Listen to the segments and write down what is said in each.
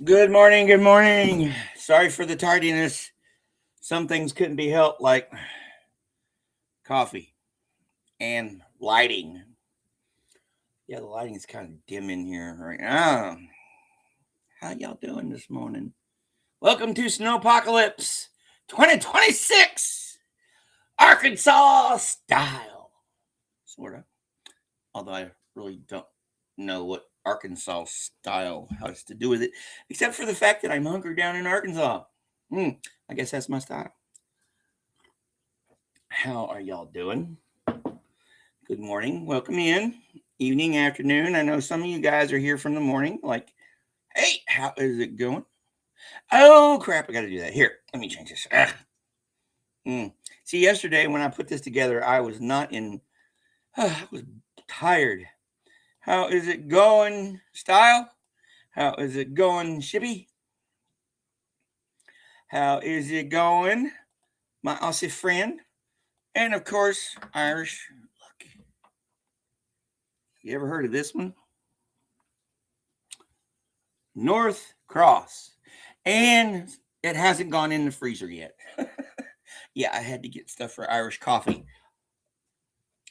Good morning. Good morning. Sorry for the tardiness. Some things couldn't be helped, like coffee and lighting. Yeah, the lighting is kind of dim in here right now. How y'all doing this morning? Welcome to Snowpocalypse 2026, Arkansas style. Sort of. Although I really don't know what Arkansas style has to do with it, except for the fact that I'm hungry down in Arkansas. I guess that's my style. How are y'all doing? Good morning. Welcome in. Evening, afternoon. I know some of you guys are here from the morning. Like, hey, how is it going? Oh, crap. I got to do that. Here, let me change this. See, yesterday when I put this together, I was not in, I was tired. How is it going, Style? How is it going, Shippy? How is it going, my Aussie friend? And of course, Irish. Look. You ever heard of this one? North Cross. And it hasn't gone in the freezer yet. Yeah, I had to get stuff for Irish coffee.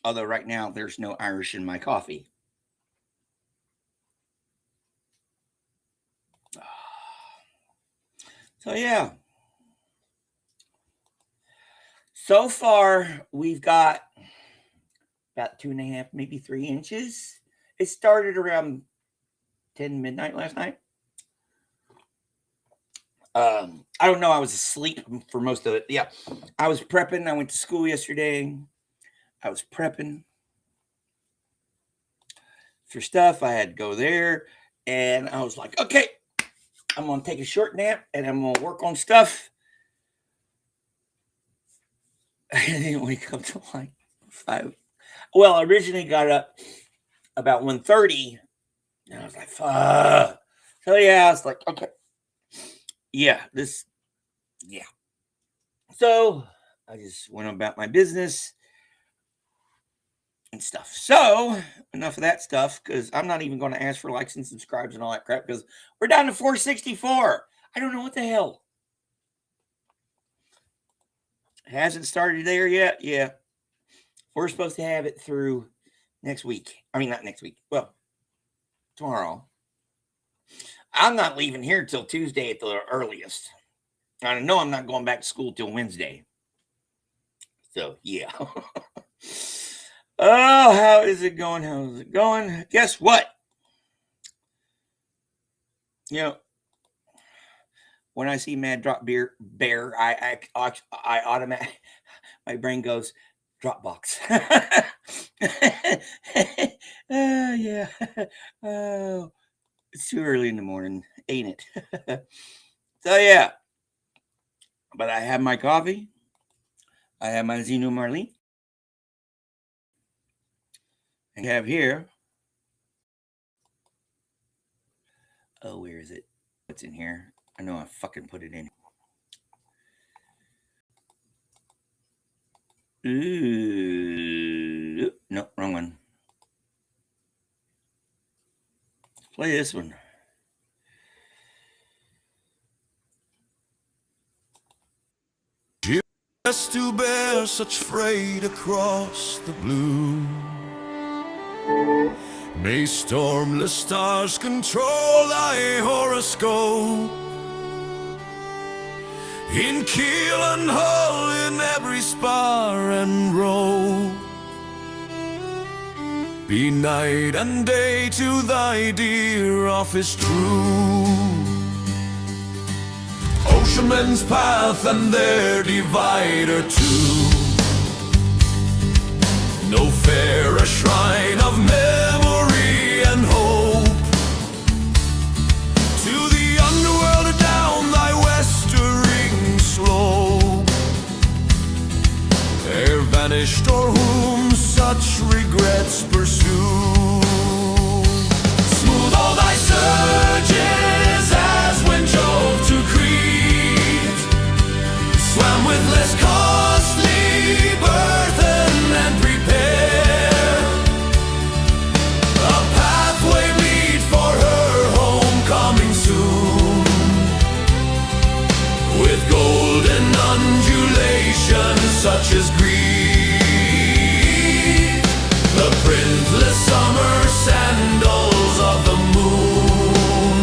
Although right now there's no Irish in my coffee. So yeah. So far we've got about 2.5, maybe 3 inches. It started around 10 midnight last night. I don't know. I was asleep for most of it. Yeah, I was prepping. I went to school yesterday. I was prepping for stuff. I had to go there. And I was like, okay, I'm going to take a short nap and I'm going to work on stuff. I didn't wake up till like 5. Well, I originally got up about 1:30. And I was like, fuck. So yeah, I was like, okay. Yeah. So I just went about my business and stuff. So enough of that stuff, because I'm not even going to ask for likes and subscribes and all that crap, because we're down to 464. I don't know what the hell. It hasn't started there yet. Yeah. We're supposed to have it through next week. I mean, not next week. Well, tomorrow. I'm not leaving here till Tuesday at the earliest. I know I'm not going back to school till Wednesday. So, yeah. Oh, how is it going? How is it going? Guess what? You know, when I see Mad Drop Bear, I automatically, my brain goes, Dropbox. Yeah. Oh, it's too early in the morning, ain't it? So, yeah. But I have my coffee. I have my Zeno Marley. I have here. Oh, where is it? What's in here? I know I fucking put it in. Ooh. No, wrong one. Let's play this one. Just to bear such freight across the blue. May stormless stars control thy horoscope. In keel and hull, in every spar and row. Be night and day to thy dear office true. Oceanmen's path and their divider too. No fairer shrine of memory and hope. To the underworld down thy westering slope. Ere vanished or whom such regrets pursue. Smooth all thy surges as when Jove to Crete swam with less costly burthen and prepare a pathway meet for her homecoming soon. such as grief. The printless summer sandals of the moon,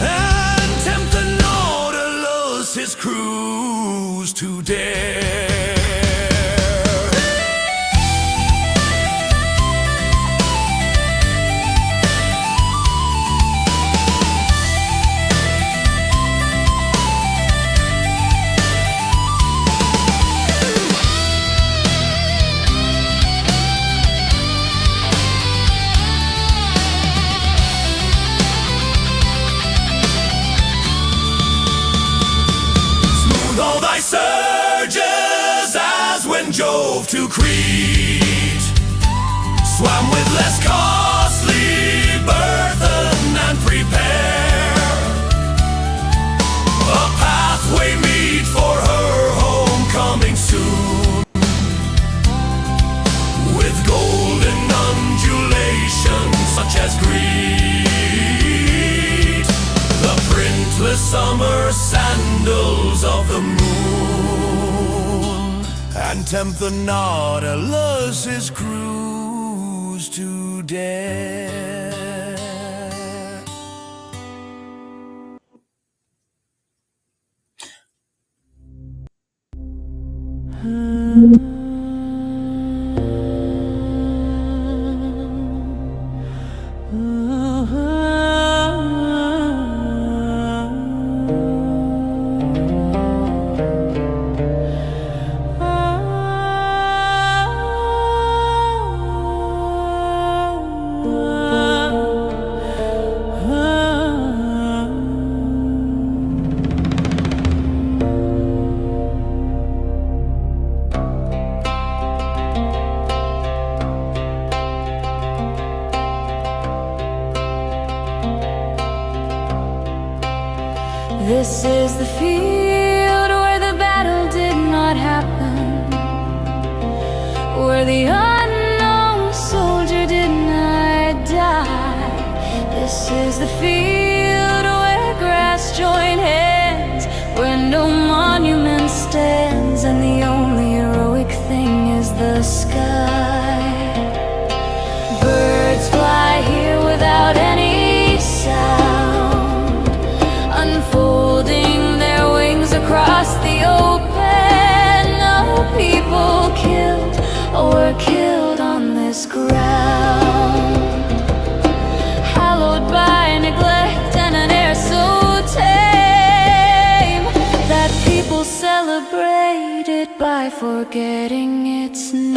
and tempt the Nautilus his cruise to dare. All thy surges as when Jove to Crete swam with less costly burthen and prepare a pathway meet for her homecoming soon, with golden undulations such as greet the printless summer sandals of the moon, and tempt the Nautilus his cruise to dare. This is the field where the battle did not happen, where the unknown soldier did not die. This is the field where grass joined hands, where no monument stands, and the only heroic thing is the sky. Birds fly here without any sound, unfolding their wings across the open. No people killed or killed on this ground, hallowed by neglect and an air so tame that people celebrate it by forgetting its name.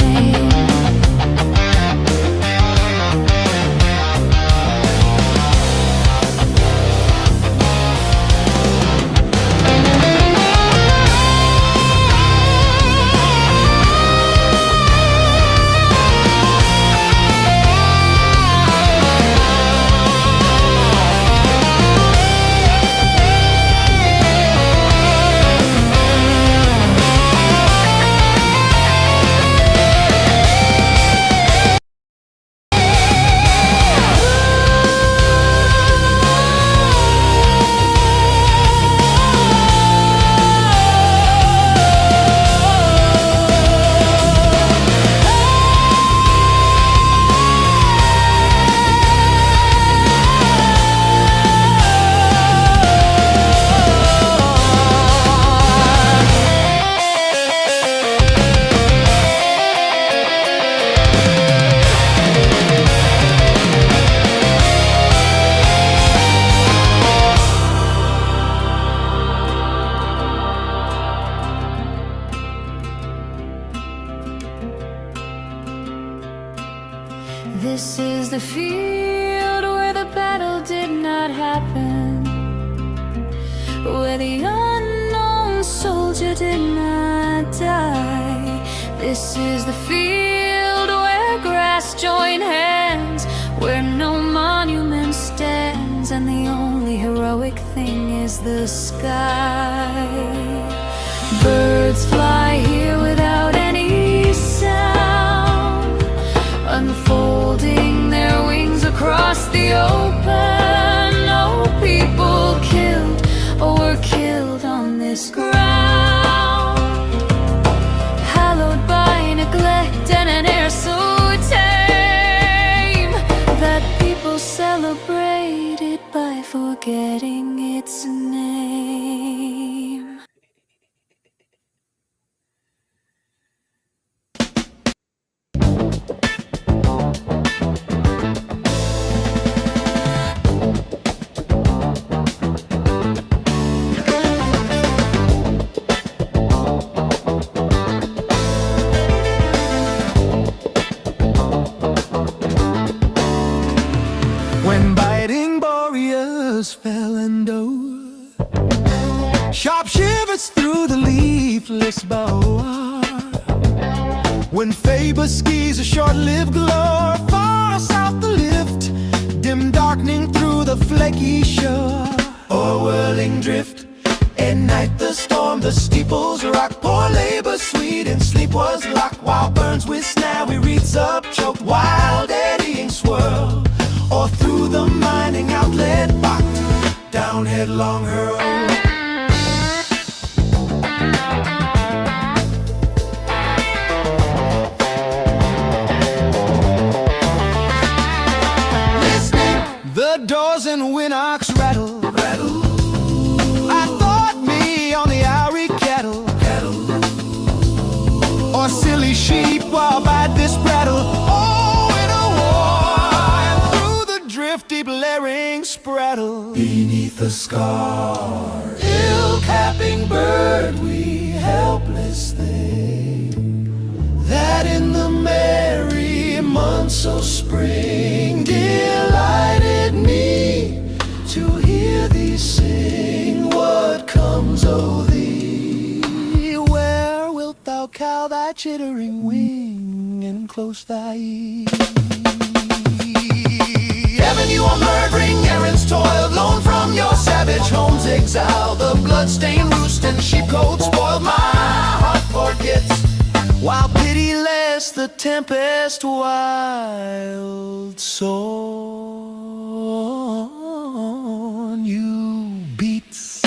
This is the field where the battle did not happen, where the unknown soldier did not die. This is the field where grass joined hands, where no monument stands, and the only heroic thing is the sky. Birds fly here without any sound, unfolding their wings across the open. No people killed or were killed on this ground, hallowed by forgetting its name. When biting boreas fell and sharp shivers through the leafless bough. When Faber skis a short-lived glow, far south the lift, dim darkening through the flaky shore. O'er whirling drift, at night the storm, the steeples rock. Poor labor sweet and sleep was locked, while burns with snawy wreaths up choked. Wild eddying swirl, or through the mining outlet bocked, down headlong hurl. The doors and windocks rattle, rattle. I thought me on the Owry cattle, cattle. Or silly sheep while by this prattle. Oh, in a war, and through the drifty blaring sprattle. Beneath the scar, ill-capping bird, we helpless thing, that in the merry months of spring delighted me to hear thee sing. What comes o' thee? Where wilt thou cow thy chittering wing and close thy ear? Heaven, you are murdering errands toiled, lone from your savage home's exile. The blood-stained roost and sheepcote spoiled, my heart forgets, while pitiless the tempest wild on you beats.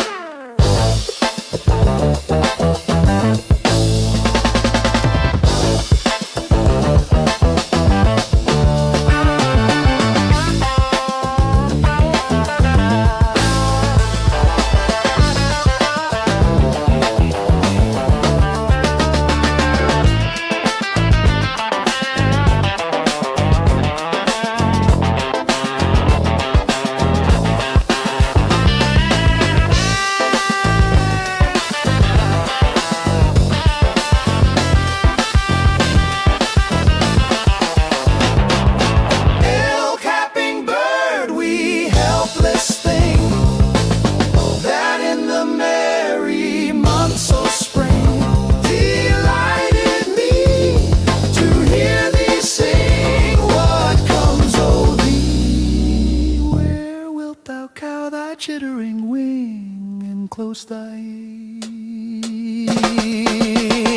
Chittering wing and close thy ear.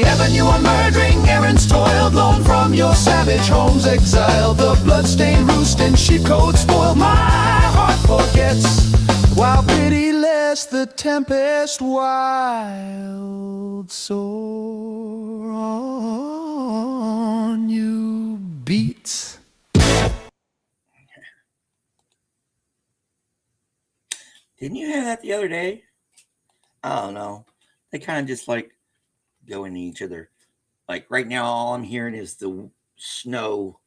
Heaven, you are murdering errands toiled, lone from your savage home's exile. The blood-stained roost and sheepcote spoiled, my heart forgets, while pitiless the tempest wild sore on you beats. Didn't you have that the other day? I don't know. They kind of just like go into each other. Like right now, all I'm hearing is the snow.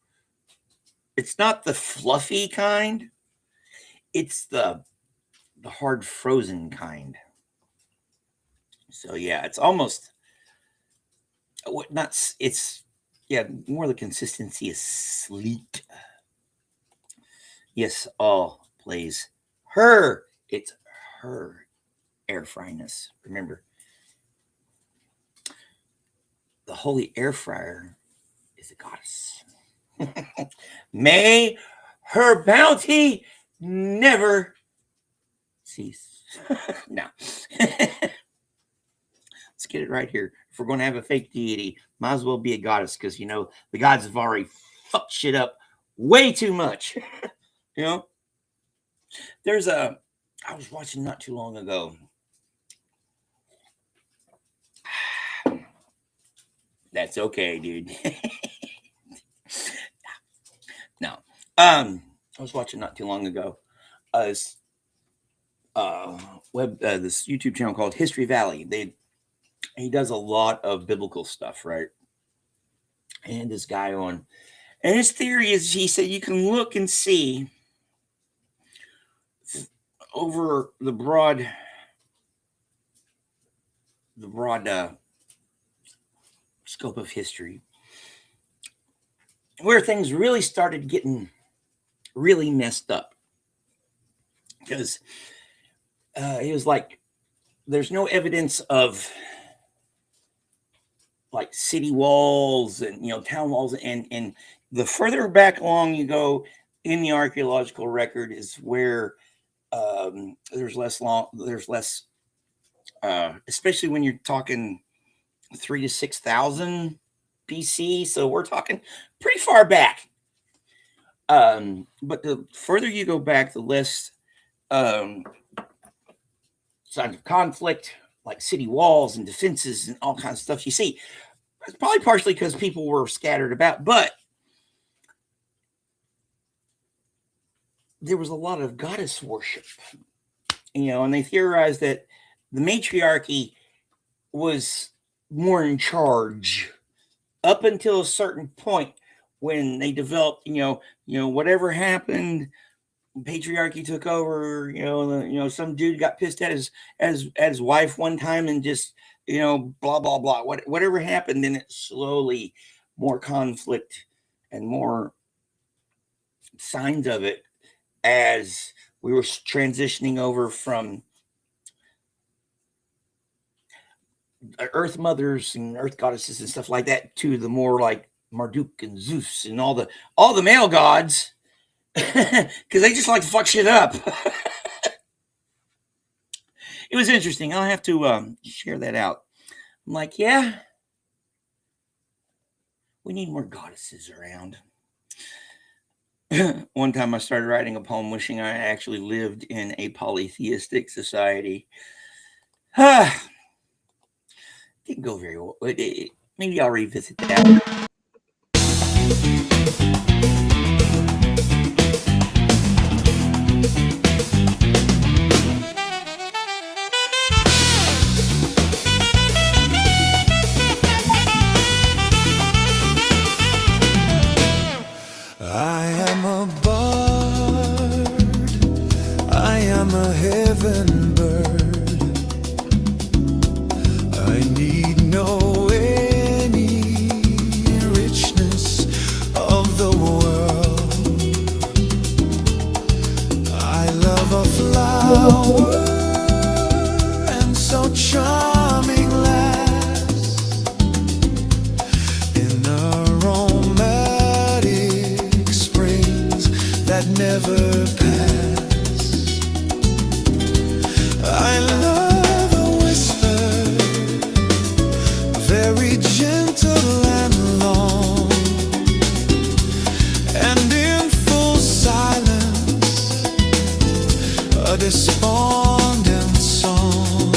It's not the fluffy kind. It's the hard frozen kind. So yeah, it's almost not. It's more the consistency is sleet. Yes, all plays her. It's her air fryness. Remember, the holy air fryer is a goddess. May her bounty never cease. No. Let's get it right here. If we're going to have a fake deity, might as well be a goddess, because, the gods have already fucked shit up way too much. I was watching not too long ago. That's okay, dude. No. I was watching not too long ago. this YouTube channel called History Valley. He does a lot of biblical stuff, right? And this guy on, and his theory is, he said you can look and see over the broad scope of history where things really started getting really messed up, because he was like, there's no evidence of like city walls and, you know, town walls, and the further back along you go in the archaeological record is where there's less, especially when you're talking 3,000 to 6,000 BC. So we're talking pretty far back. But the further you go back, the less signs of conflict, like city walls and defenses and all kinds of stuff you see. It's probably partially because people were scattered about, but there was a lot of goddess worship, you know, and they theorized that the matriarchy was more in charge up until a certain point when they developed, you know, whatever happened, patriarchy took over. Some dude got pissed at his wife one time and just, you know, blah blah blah. Whatever happened, then it slowly, more conflict and more signs of it as we were transitioning over from earth mothers and earth goddesses and stuff like that to the more like Marduk and Zeus and all the male gods, because they just like to fuck shit up. It was interesting. I'll have to share that out. I'm like, yeah, we need more goddesses around. One time I started writing a poem wishing I actually lived in a polytheistic society. Didn't go very well. Maybe I'll revisit that. I am a bard, I am a heaven bird. I need no any richness of the world. I love a flower and so charming lass in a romantic springs that never pass. I love a whisper, very gentle and long, and in full silence, a despondent song.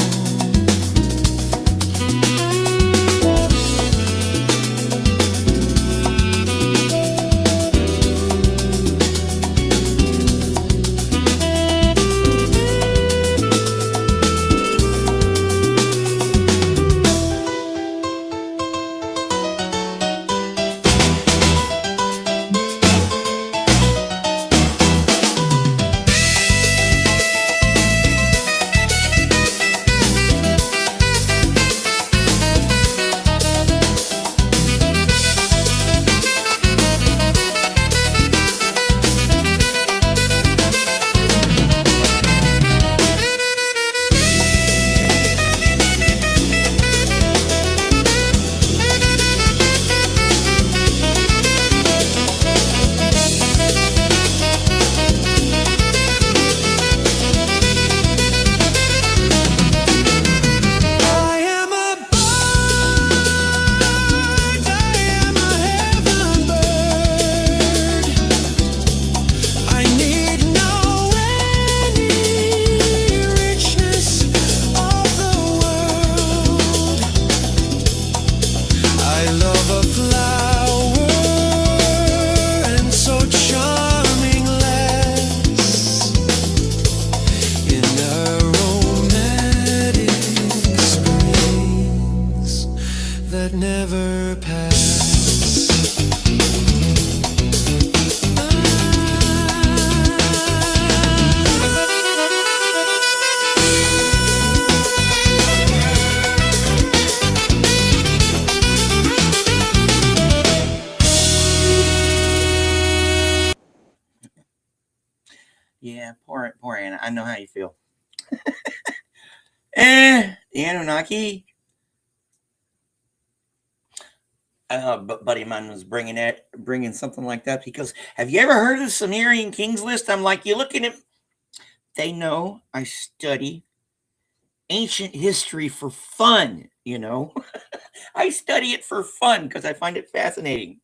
poor Anna. I know how you feel. The Anunnaki. But buddy of mine was bringing something like that because have you ever heard of the Sumerian Kings list? I'm like, you looking at? They know I study ancient history for fun. You know, I study it for fun because I find it fascinating.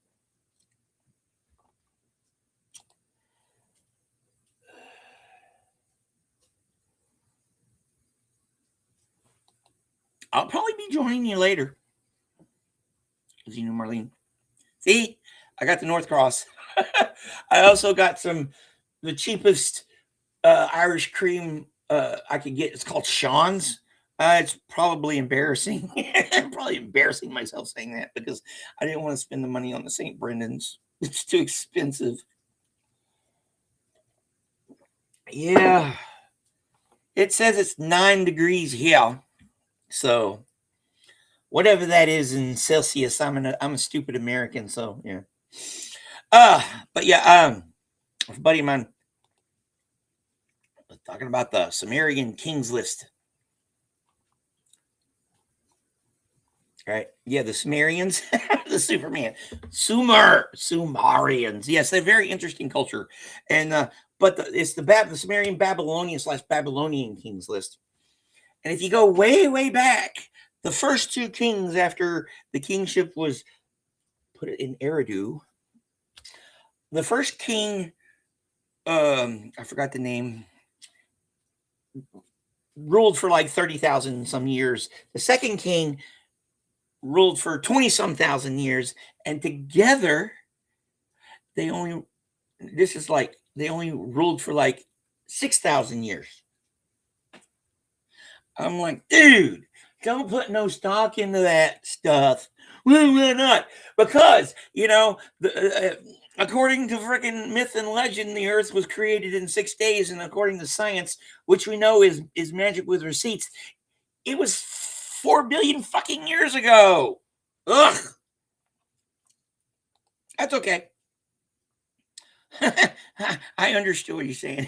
I'll probably be joining you later. You know, Marlene. See, I got the North Cross. I also got the cheapest Irish cream I could get. It's called Sean's. It's probably embarrassing. I'm probably embarrassing myself saying that because I didn't want to spend the money on the St. Brendan's. It's too expensive. Yeah. It says it's 9 degrees here. So whatever that is in Celsius, I'm a stupid American, so yeah. But yeah, a buddy of mine was talking about the Sumerian Kings list. Right? Yeah, the Sumerians, the Superman, Sumerians. Yes, they're a very interesting culture, and but it's the Sumerian Babylonian / Babylonian Kings list. And if you go way, way back, the first 2 kings after the kingship was put in Eridu, the first king, I forgot the name, ruled for like 30,000 some years. The second king ruled for 20 some thousand years. And together, they only ruled for like 6,000 years. I'm like, dude, don't put no stock into that stuff. Why not? Because, you know, according to freaking myth and legend, the earth was created in 6 days. And according to science, which we know is magic with receipts, it was 4 billion fucking years ago. Ugh. That's okay. I understood what you're saying.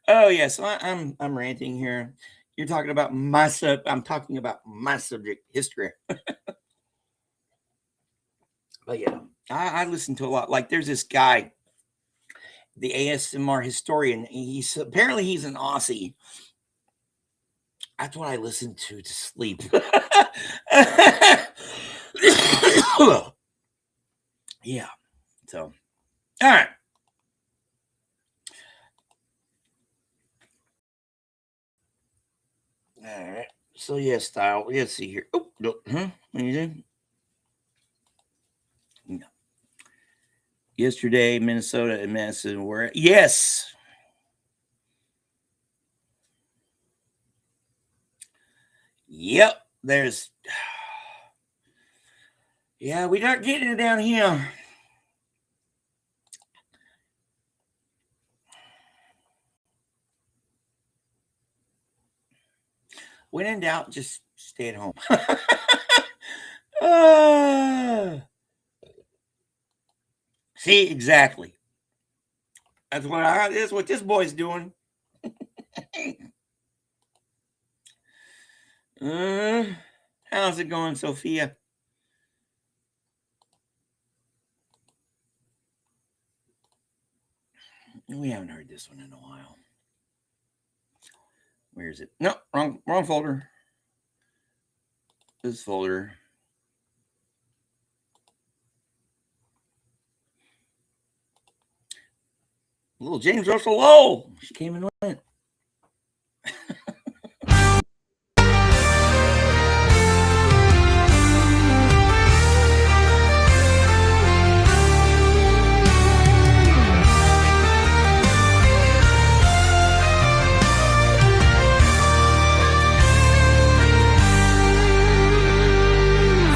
Oh, yeah. So I'm ranting here. You're talking about I'm talking about my subject, history. But yeah, I listen to a lot. Like there's this guy, the ASMR historian. He's an Aussie. That's what I listen to sleep. Yeah. So, all right. All right. So yeah, style. Let's see here. Oh, no. What you doing? No. Yesterday, Minnesota and Madison were yes. Yep. There's. Yeah, we're not getting it down here. When in doubt, just stay at home. See, exactly. That's what this boy's doing. How's it going, Sophia? We haven't heard this one in a while. Where is it? No, wrong folder. This folder. Little James Russell Lowell. She came and went.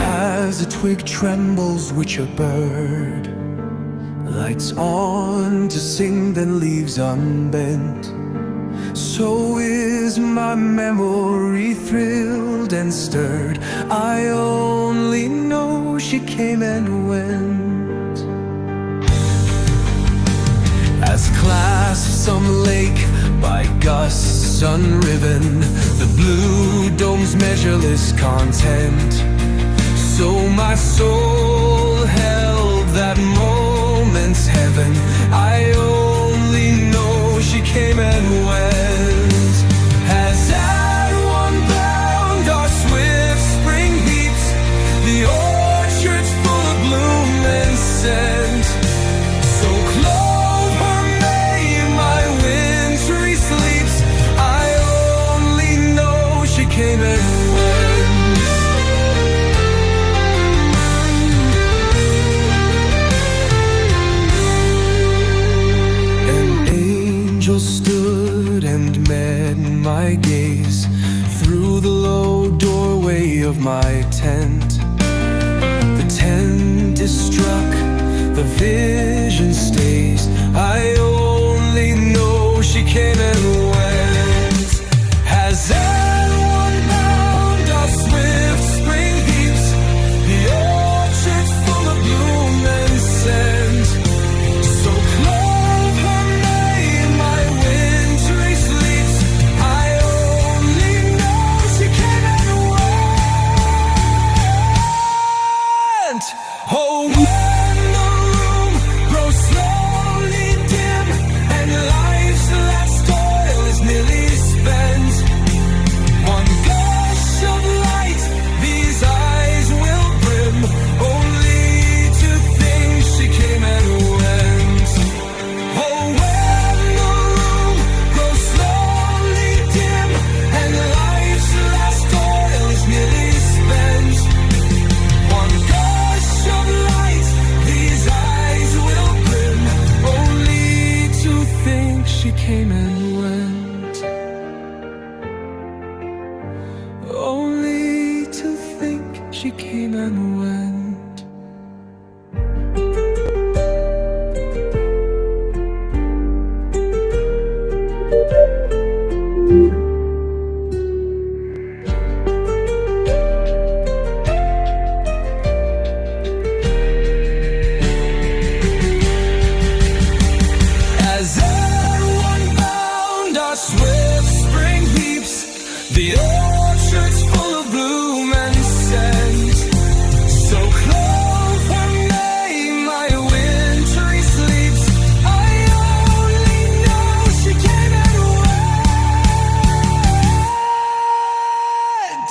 As a twig trembles which a bird lights on to sing, then leaves unbent, so is my memory thrilled and stirred. I only know she came and went, as clasps some lake by gusts unriven, the blue dome's measureless content. So my soul held that moment's heaven. I only know she came and went. As at one bound our swift spring heaps, the orchard's full of bloom and scent. So clothe her May, my wintry sleeps. I only know she came and went. An angel stood and met my gaze through the low doorway of my tent. The tent is struck, the vision stays. I only know she came and went. As everyone bound our swift spring heaps, the orchard's full of bloom and scent. So clothe her May, my wintry sleeps. I only know she came and went. Oh, when the room grows slowly dim and life's last toil is nearly spent, one gush of light these eyes will brim, only to think she came and went. Oh, when the room grows slowly dim and life's last toil is nearly spent, one gush of light these eyes will brim, only to think she came and went. Only to think she came and went. As everyone bound our swift spring heaps, the orchard's full of bloom and scent. So clothe her May, my wintry sleeps. I only know she came and went.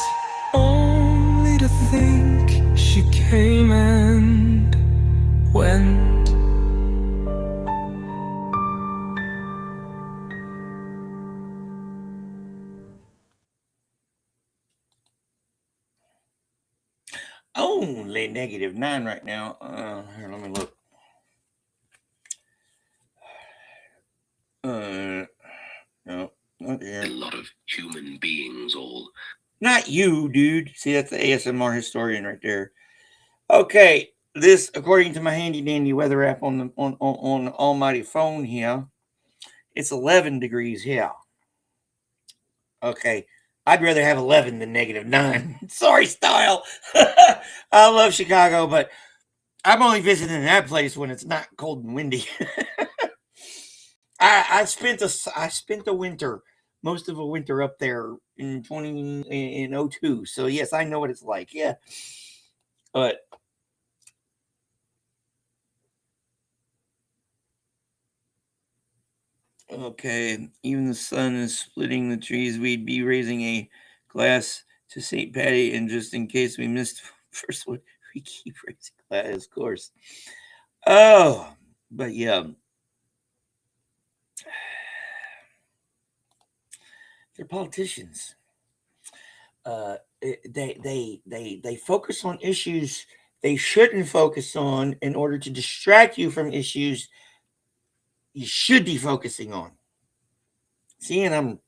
Only to think she came and went. Only -9 right now. Here, let me look. No, not here. A lot of human beings all. Not you, dude. See, that's the ASMR historian right there. Okay, this, according to my handy dandy weather app on the on the almighty phone here, it's 11 degrees here. Okay, I'd rather have 11 than -9. Sorry, style. I love Chicago, but I'm only visiting that place when it's not cold and windy. I spent the winter, most of a winter up there in 02. So yes, I know what it's like. Yeah, but okay, even the sun is splitting the trees. We'd be raising a glass to St. Patty, and just in case we missed the first one, we keep raising glass, of course. Oh, but yeah. They're politicians. They focus on issues they shouldn't focus on in order to distract you from issues you should be focusing on. See, and I'm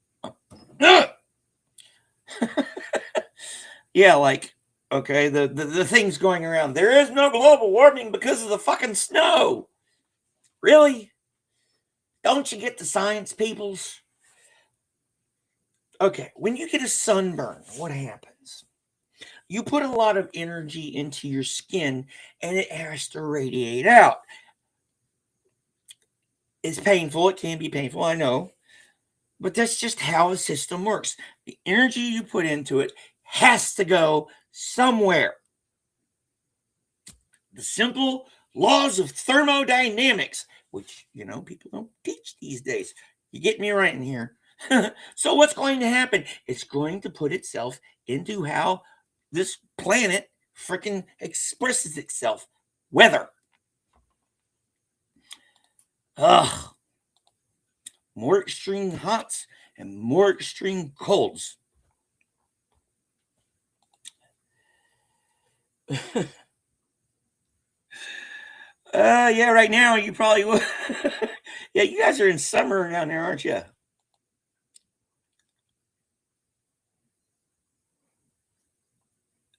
yeah, like, okay, the things going around. There is no global warming because of the fucking snow. Really? Don't you get the science, peoples? Okay, when you get a sunburn, what happens? You put a lot of energy into your skin and it has to radiate out. It's painful. It can be painful, I know. But that's just how a system works. The energy you put into it has to go somewhere. The simple laws of thermodynamics, which, people don't teach these days. You get me right in here. So what's going to happen? It's going to put itself into how this planet freaking expresses itself. Weather. More extreme hots and more extreme colds. Yeah, right now you probably would. Yeah, you guys are in summer down there, aren't you?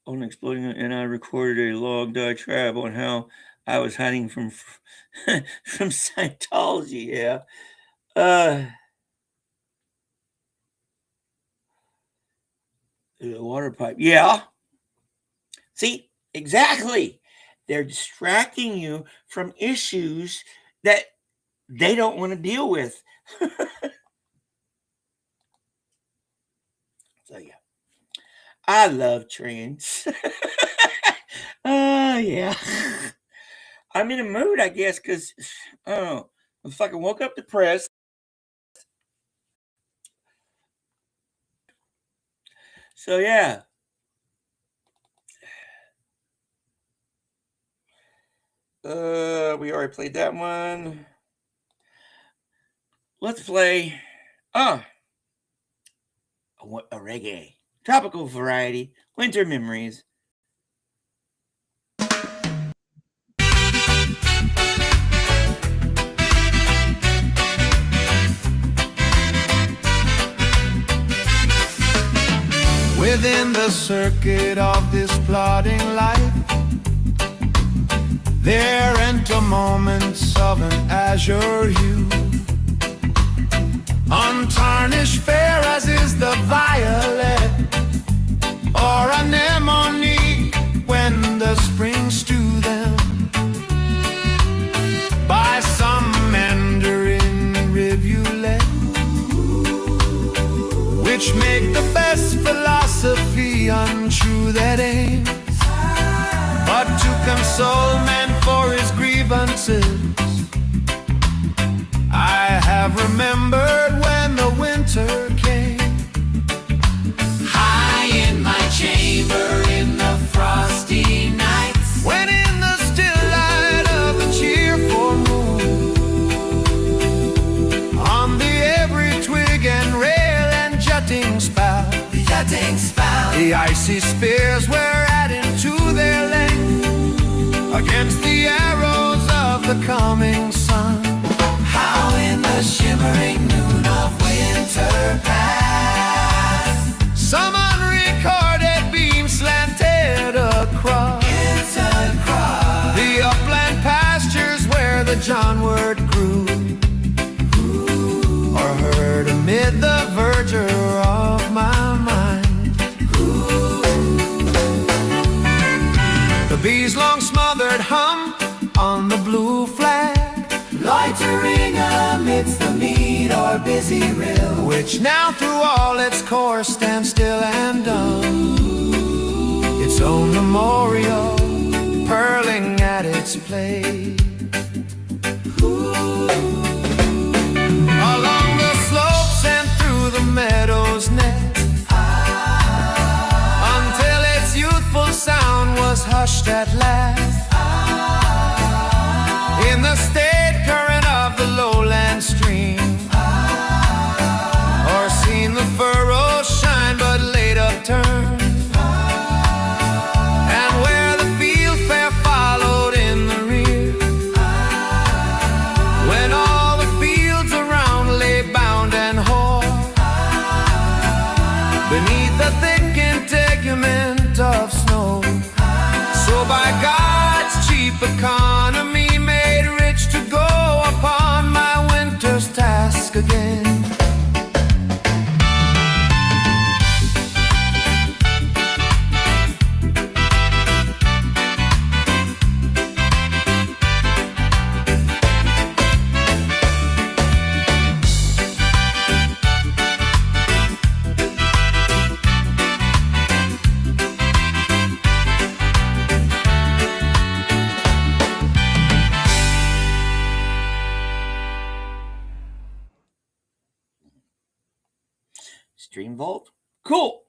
On exploding, and I recorded a log diatribe on how I was hiding from from Scientology. Yeah. The water pipe. Yeah. See, exactly. They're distracting you from issues that they don't want to deal with. So, yeah. I love trains. Yeah. I'm in a mood, I guess, because, I fucking woke up depressed. So, yeah. We already played that one. Let's play a reggae. Tropical variety. Winter memories. Within the circuit of this plodding life, there enter moments of an azure hue, untarnished fair as is the violet, or anemone when the spring stew them by some mandarin rivulet, which make the best philosophy untrue that aims but to console man for his grievances. I have remembered when the winter came, high in my chamber in the frosty nights, when in the still light of a cheerful moon, on the every twig and rail and jutting spout, the icy spears were adding to their length against the arrows of the coming sun. How in the shimmering noon of winter past, some unrecorded beam slanted across the upland pastures where the johnwort grew, or heard amid the verdure of my mind. The bees' long smothered hum on the blue flag, loitering amidst the mead or busy rill, which now through all its course stands still and dumb, its own memorial purling at its play. Along the slopes and through the meadows net, until its youthful sound was hushed at last, in the staid current of the lowland stream, or seen the furrows shine but late upturned, and where the field fair followed in the rear, when all the fields around lay bound and hoar beneath the thick integument of snow. So by God's cheap economy made rich to go upon my winter's task again. Cool.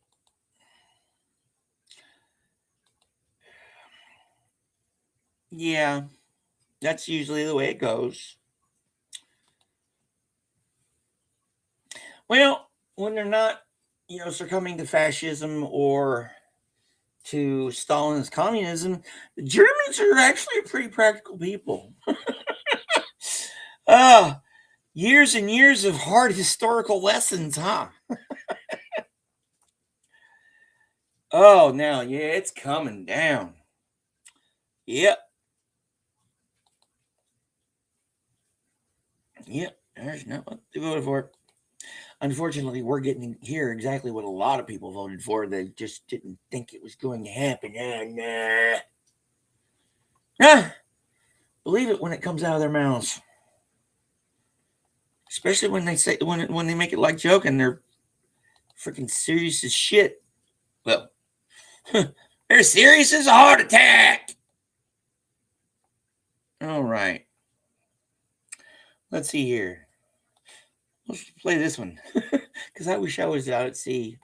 Yeah, that's usually the way it goes. Well, when they're not, succumbing to fascism or to Stalin's communism, the Germans are actually pretty practical people. Years and years of hard historical lessons, huh? Oh, now, yeah, it's coming down. Yep. Yep, there's not what they voted for. Unfortunately, we're getting to hear exactly what a lot of people voted for. They just didn't think it was going to happen. Believe it when it comes out of their mouths. Especially when they say when they make it like joke and they're freaking serious as shit. Well, they're serious as a heart attack. All right. Let's see here. Let's play this one because I wish I was out at sea.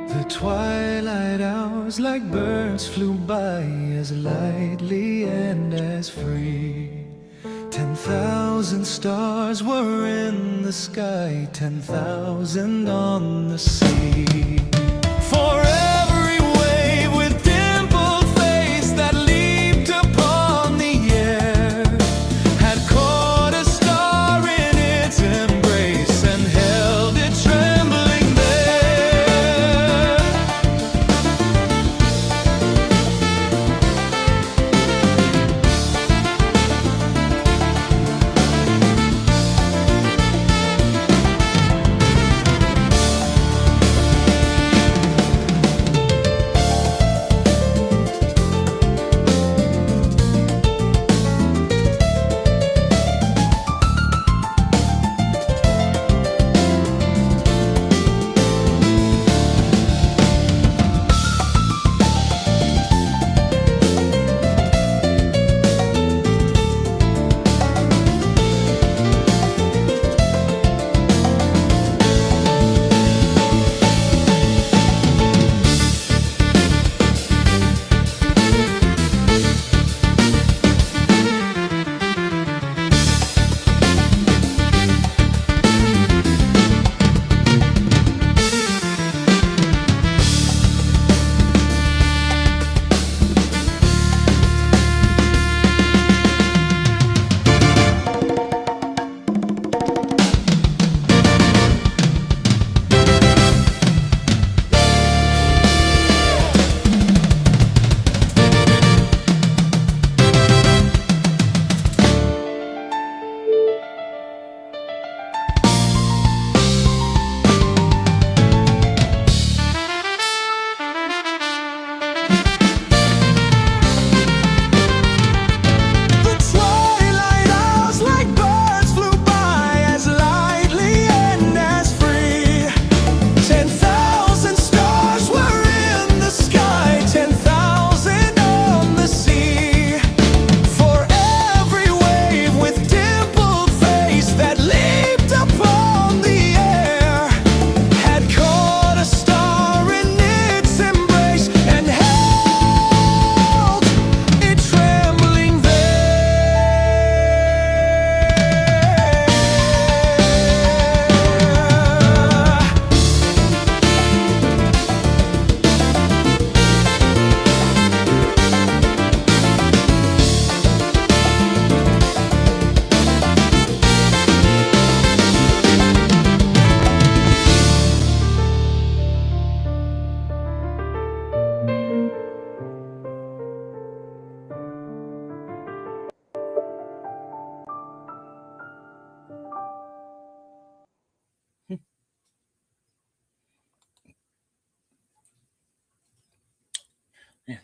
The twilight hours like birds flew by as lightly and as free. 10,000 stars were in the sky, 10,000 on the sea. For every wave with dimpled face that leaped upon the air had caught a star in its embrace and held it trembling there.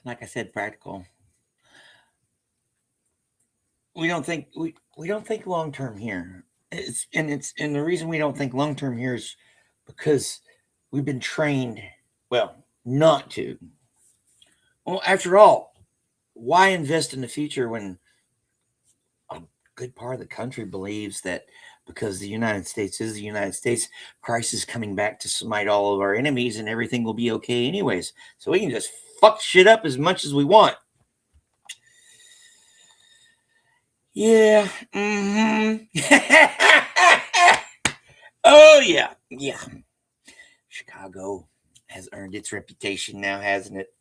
like I said, practical. We don't think long term here. And the reason we don't think long term here is because we've been trained, well, not to. Well, after all, why invest in the future when a good part of the country believes that because the United States is the United States, Christ is coming back to smite all of our enemies and everything will be okay anyways. So we can just fuck shit up as much as we want. Yeah. Oh, yeah. Yeah. Chicago has earned its reputation now, hasn't it?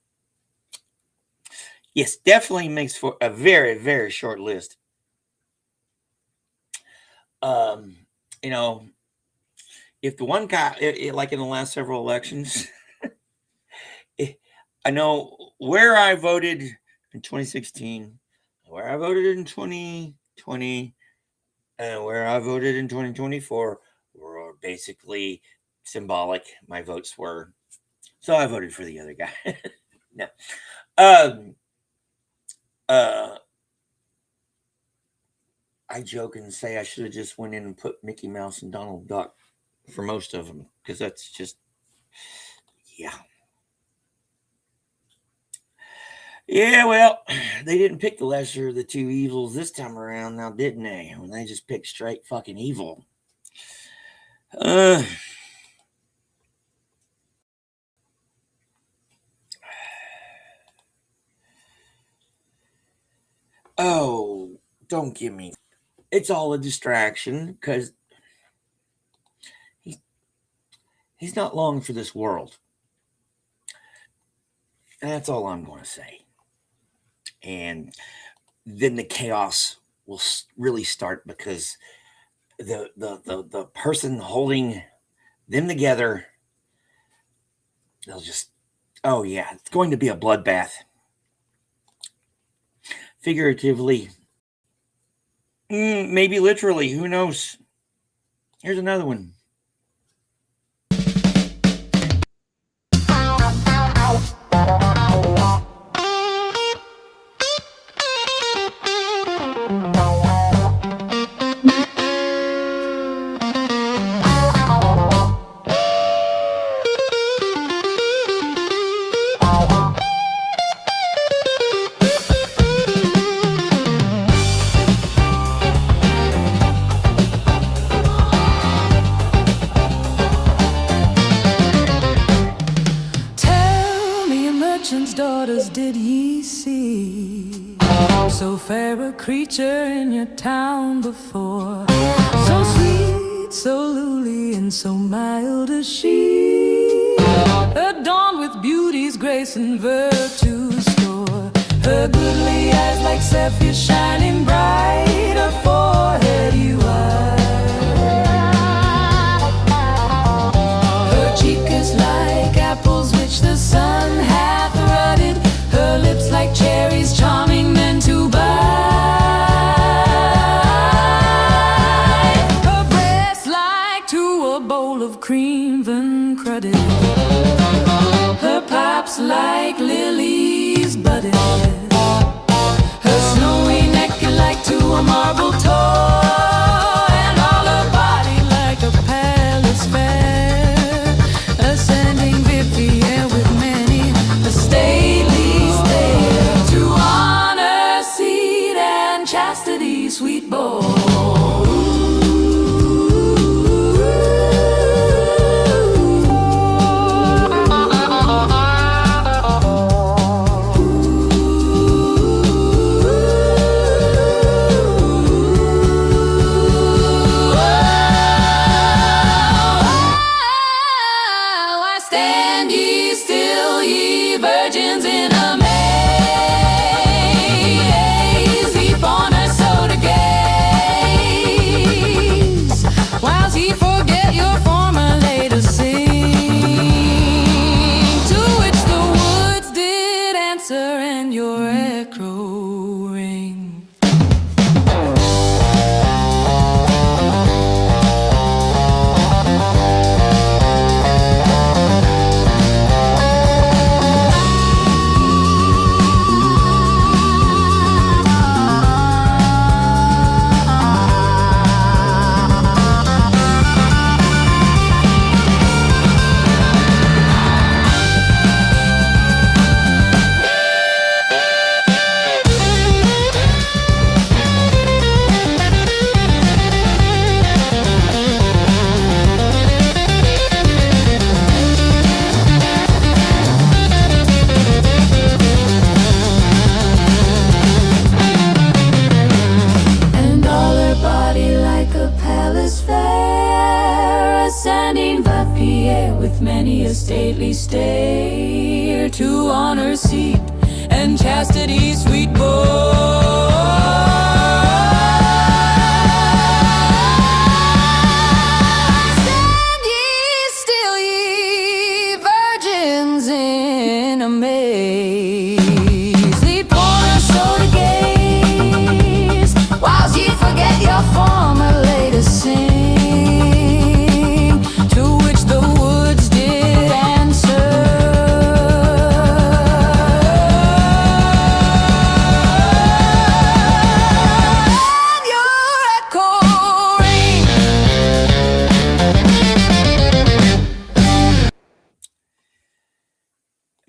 Yes, definitely makes for a very, very short list. You know, if the one guy, like in the last several elections, I know where I voted in 2016, where I voted in 2020, and where I voted in 2024 were basically symbolic. My votes were. So I voted for the other guy. No. I joke and say I should have just went in and put Mickey Mouse and Donald Duck for most of them because that's just, yeah. Yeah, well, they didn't pick the lesser of the two evils this time around now, didn't they? When they just picked straight fucking evil. Oh, don't give me. It's all a distraction because he's not long for this world. And that's all I'm going to say. And then the chaos will really start because the person holding them together, they'll just, oh yeah, it's going to be a bloodbath. Figuratively, maybe literally, who knows? Here's another one. Creature in your town before, so sweet, so lowly, and so mild as she, adorned with beauty's grace and virtue's store. Her goodly eyes like sapphire shining bright, her forehead you her cheek is like apples which the sun hath rutted, her lips like cherries charming men to buy. Cream and credit, her pops like lilies budded, her snowy neck like to a marble toe, and all her body like a palace fair, ascending Vivian with many a stately stare, to honor, seed, and chastity, sweet boy. stately stare to honor seat and chastity, sweet boy. Stand ye still, ye virgins in amaze. Lead corner so to gaze, whilst ye forget your former latest sin.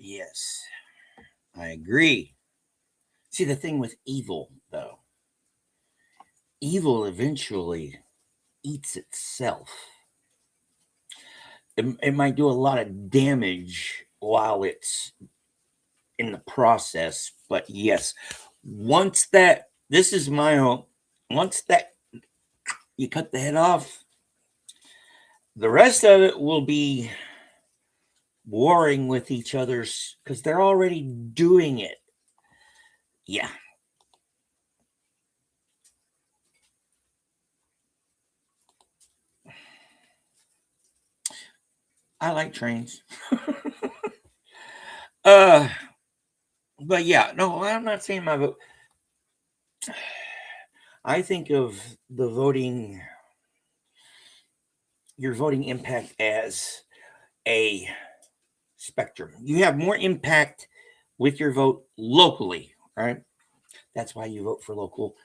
Yes, I agree. See, the thing with evil, though, evil eventually eats itself. It might do a lot of damage while it's in the process, but yes, once that, this is my hope, once that you cut the head off, the rest of it will be warring with each other's, because they're already doing it. Yeah. I like trains. But yeah, no, I'm not saying my vote. I think of the voting, your voting impact as a spectrum. You have more impact with your vote locally, right? That's why you vote for local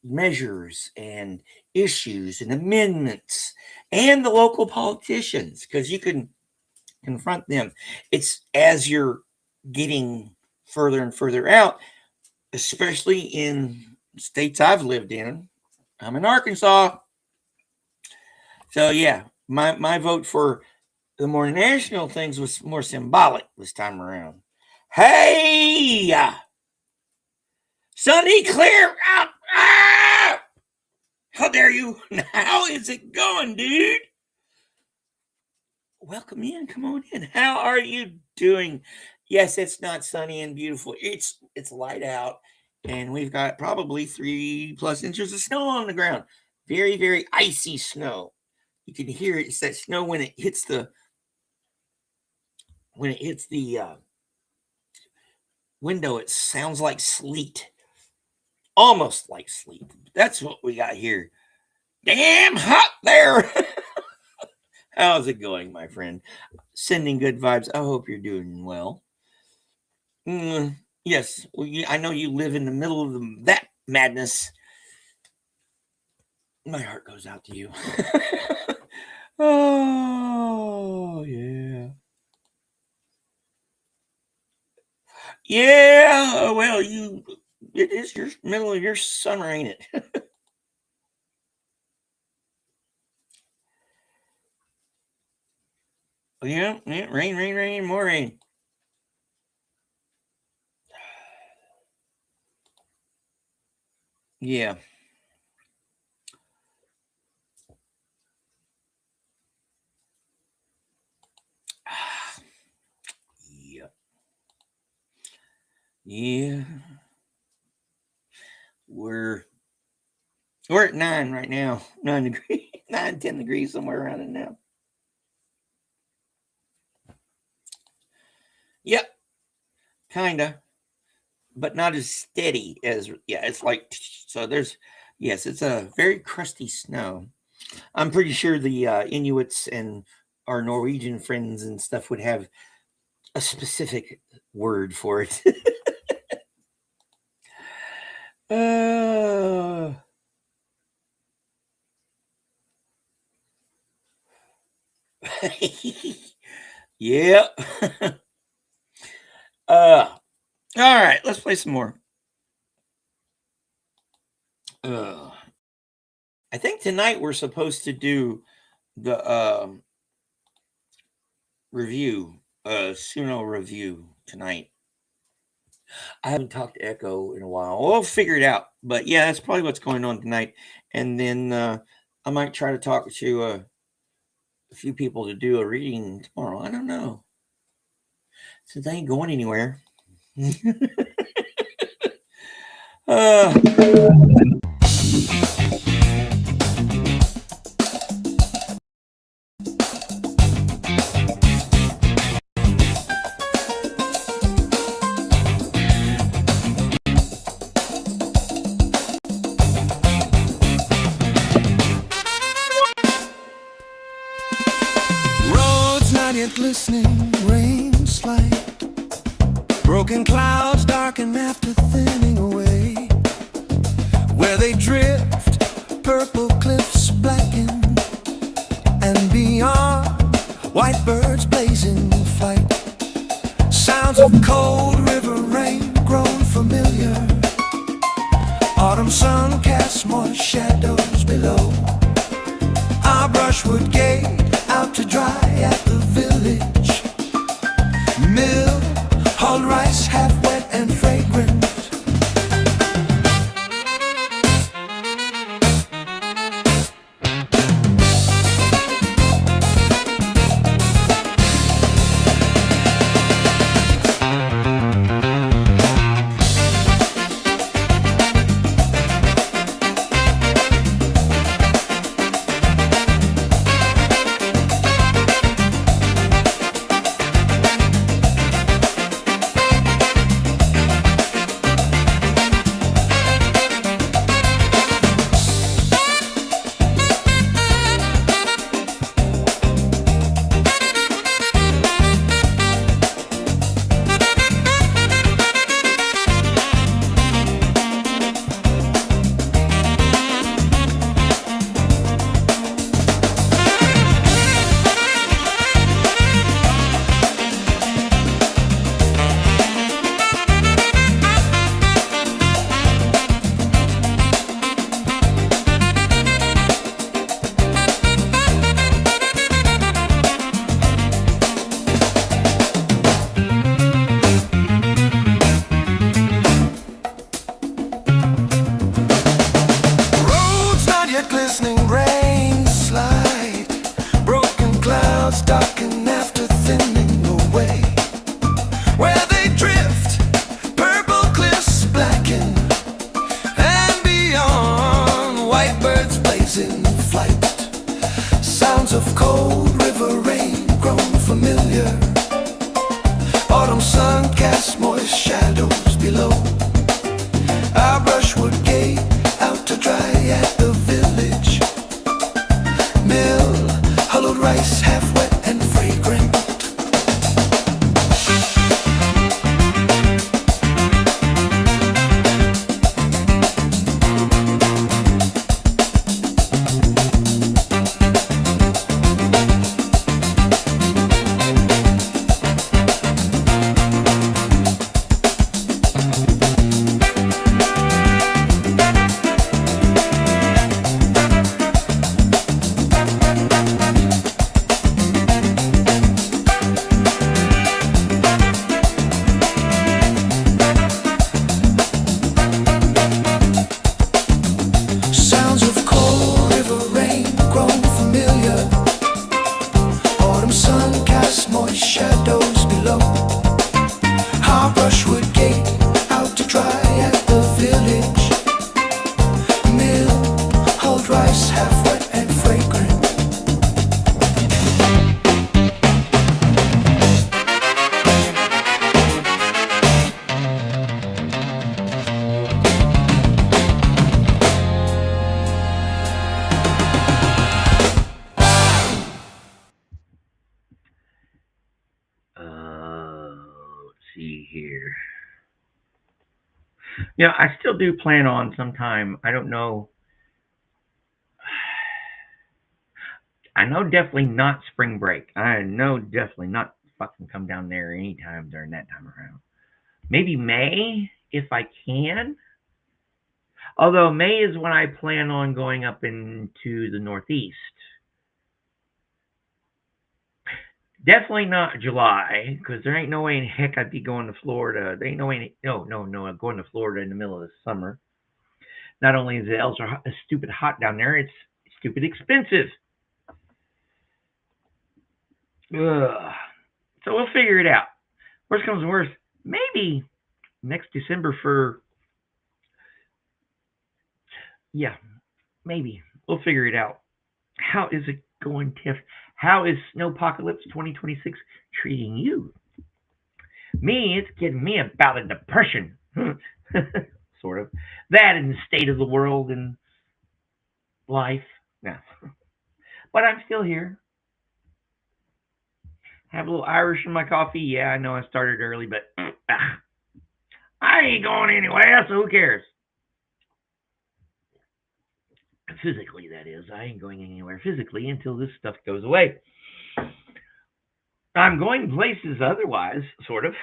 measures and issues and amendments and the local politicians, because you can confront them. It's as you're getting further and further out, especially in states I've lived in. I'm in Arkansas. So yeah, my vote for the more national things was more symbolic this time around. Hey, Sunny Clear out. How dare you? How is it going, dude? Welcome in. Come on in. How are you doing? Yes, it's not sunny and beautiful. It's light out, and we've got probably 3+ inches of snow on the ground. Very, very icy snow. You can hear it. It's that snow when it hits the window. It sounds like sleet, almost like sleet. That's what we got here. Damn hot there. How's it going, my friend? Sending good vibes. I hope you're doing well. Yes, well, I know you live in the middle of that madness. My heart goes out to you. Oh, yeah. Yeah, well, it is your middle of your summer, ain't it? Yeah, rain, more rain. Yeah. Yep. Yeah. We're at 9 right now. 9 degrees, 9, 10 degrees, somewhere around it now. Yep. Kinda. But not as steady as, yeah, it's like, so there's, yes, it's a very crusty snow. I'm pretty sure the Inuits and our Norwegian friends and stuff would have a specific word for it. Yeah. All right, let's play some more. I think tonight we're supposed to do the review, Suno review tonight. I haven't talked to Echo in a while. We'll figure it out. But yeah, that's probably what's going on tonight. And then I might try to talk to a few people to do a reading tomorrow. I don't know. Since I ain't going anywhere. uh, Roads not yet glistening, rain slight. Broken clouds darken after thinning away. Where they drift, purple cliffs blacken, and beyond, white birds blazing flight. Sounds of cold river rain grown familiar. Autumn sun casts more shadows below. Our brushwood gate out to dry at the village mill. Hulled rice half wet and fragrant. Glistening rain slide. Broken clouds darken after thinning away. Where they drift, purple cliffs blacken, and beyond, white birds blazing flight. Sounds of cold river rain grown familiar. Autumn sun casts moist shadows below. Our brushwood gate out to dry at the village mill. Hollowed rice half wet and fragrant. Shadows below. Our brushwood gate out to dry at the village mill. Hold rice half wet and fragrant. See here. Yeah, I still do plan on sometime. I don't know. I know definitely not spring break. I know definitely not fucking come down there anytime during that time around. Maybe May if I can. Although May is when I plan on going up into the Northeast. Definitely not July, because there ain't no way in heck I'd be going to Florida. There ain't no way. No, I'm going to Florida in the middle of the summer. Not only is it ultra hot, stupid hot down there, it's stupid expensive. Ugh. So we'll figure it out. Worst comes to worst, maybe next December yeah, maybe. We'll figure it out. How is it going, Tiff? How is Snowpocalypse 2026 treating you? Me, it's getting me about a depression. Sort of. That and the state of the world and life. No. But I'm still here. Have a little Irish in my coffee. Yeah, I know I started early, but I ain't going anywhere, so who cares? Physically, that is. I ain't going anywhere physically until this stuff goes away. I'm going places otherwise, sort of.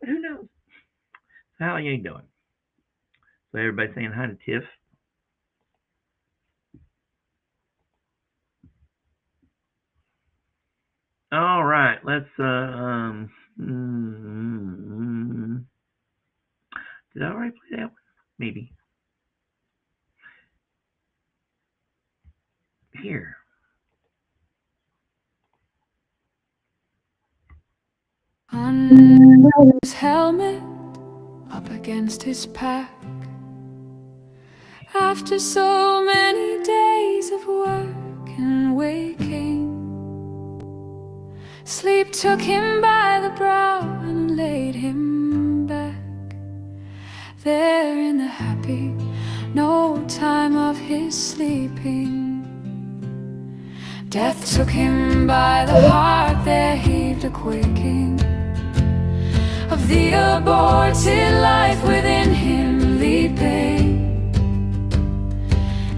But who knows? How are you doing? So everybody saying hi to Tiff. All right, let's did I already play that one? Maybe. Here. Under his helmet, up against his pack. After so many days of work and waking, sleep took him by the brow and laid him back. There in the happy, no time of his sleeping, death took him by the heart, there heaved a quaking of the aborted life within him leaping.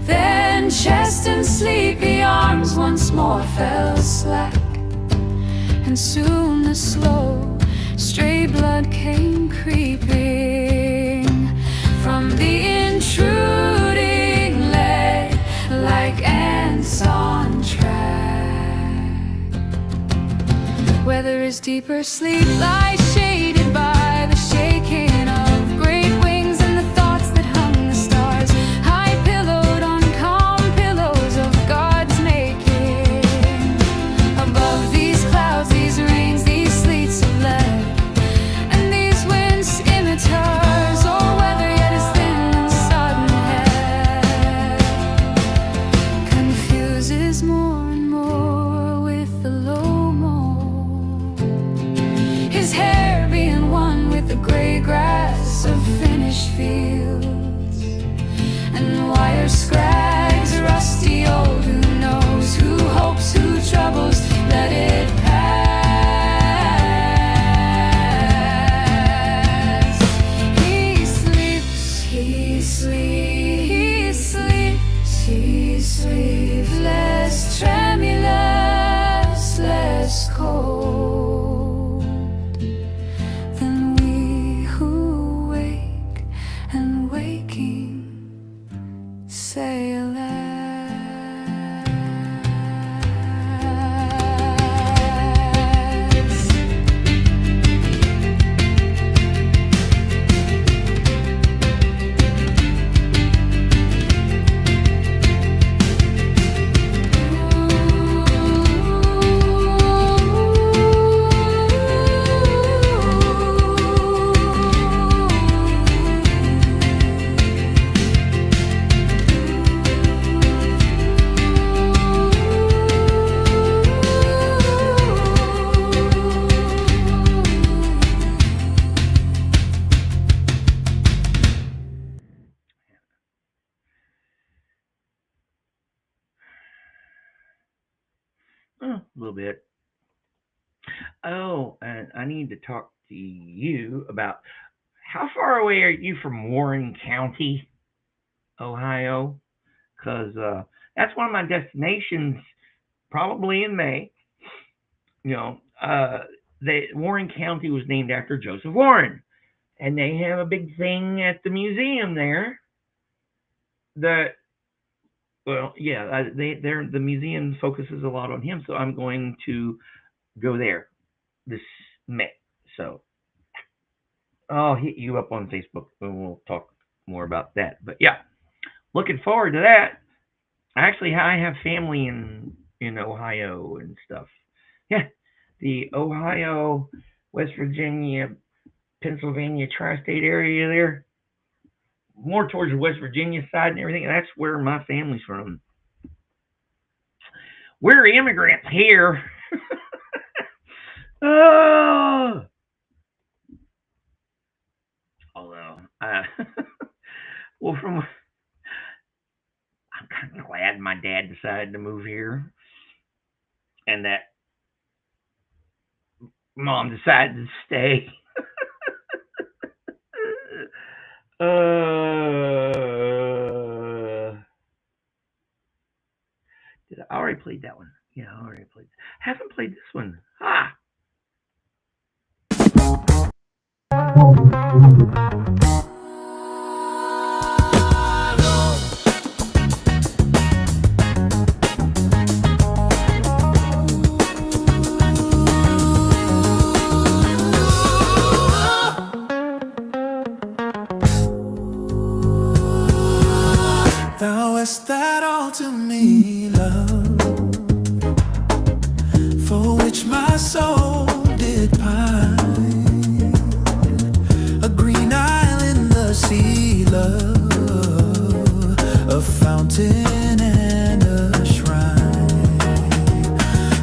Then chest and sleepy arms once more fell slack, and soon the slow, stray blood came creeping from the intruding leg like ants on track. Whether his deeper sleep lies shaded by the shaking of great wings and the thoughts that hung the stars, high pillowed on calm pillows of God's making. Above these clouds, these rains, these sleets of lead, and these wind scimitars, or weather yet is thin and sodden head, confuses more and more with the low moan. His hair being one with the gray grass of finished fields, and wire scrags, rusty old, who knows, who hopes, who troubles, let it pass. He sleeps, he sleeps, he sleeps, less tremulous, less cold than we who wake and waking say alas. A little bit. Oh, and I need to talk to you about how far away are you from Warren County, Ohio? Because that's one of my destinations, probably in May. You know, Warren County was named after Joseph Warren, and they have a big thing at the museum there. That Well, yeah, the museum focuses a lot on him, so I'm going to go there this May. So I'll hit you up on Facebook and we'll talk more about that. But yeah, looking forward to that. Actually, I have family in Ohio and stuff. the Ohio, West Virginia, Pennsylvania tri-state area there, more towards the West Virginia side and everything. And that's where my family's from. We're immigrants here. Oh. Although, well, I'm kind of glad my dad decided to move here, and that Mom decided to stay. I already played that one. Yeah, I already played. Haven't played this one. Ah. Thou hast that all to me, love, for which my soul did pine. A green isle in the sea, love, a fountain and a shrine,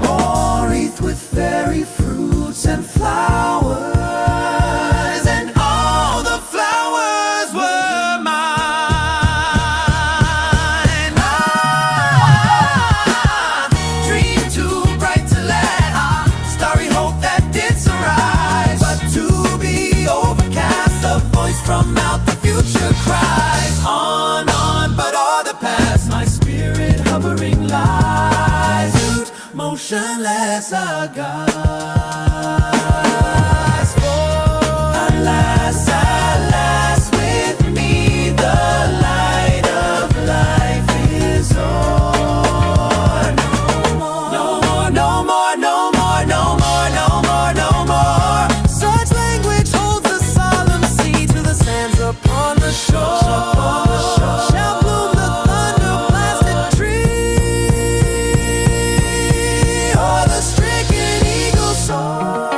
all wreathed with fairy fruits and flowers. From out the future cries on, but all the past, my spirit hovering lies, mute, motionless, aghast. Alas, with me the light of life is o'er. No more, no more, no more, no more, no more, no more. Such language holds the solemn sea to the sands upon the shore. Shall bloom the thunder-blasted tree, or the stricken eagle soar.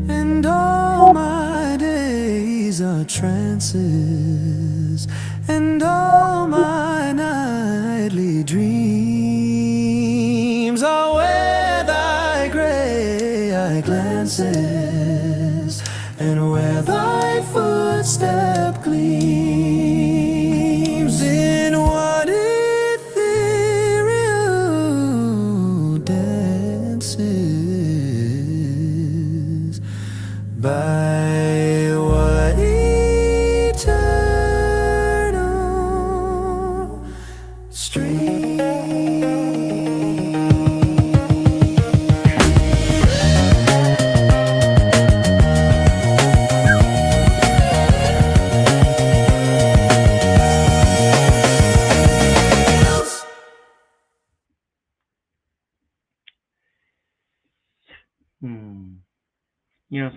And all my days are trances, and all my nightly dreams are where thy grey eye glances, and where thy footstep gleams in what ethereal dances, by what eternal stream.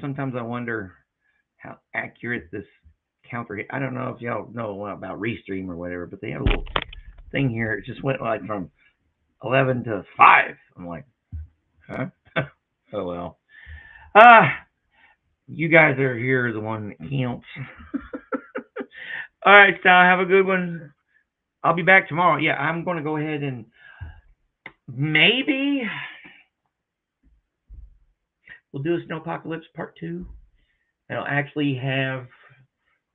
Sometimes I wonder how accurate this counter. I don't know if y'all know about Restream or whatever, but they have a little thing here. It just went like from 11 to 5. I'm like, huh? Oh well. You guys are here, the one that counts. All right, so have a good one. I'll be back tomorrow. Yeah, I'm going to go ahead and maybe we'll do a Snowpocalypse Part 2. I'll actually have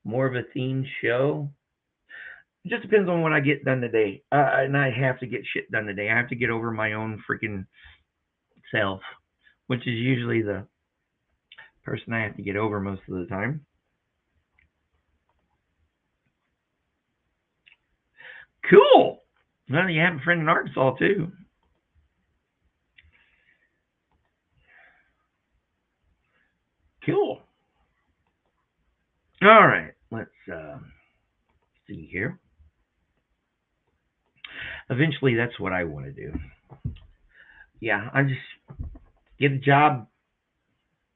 more of a themed show. It just depends on what I get done today. And I have to get shit done today. I have to get over my own freaking self, which is usually the person I have to get over most of the time. Cool. Well, you have a friend in Arkansas too. Cool. All right, let's see here. Eventually, that's what I want to do. Yeah, I just get a job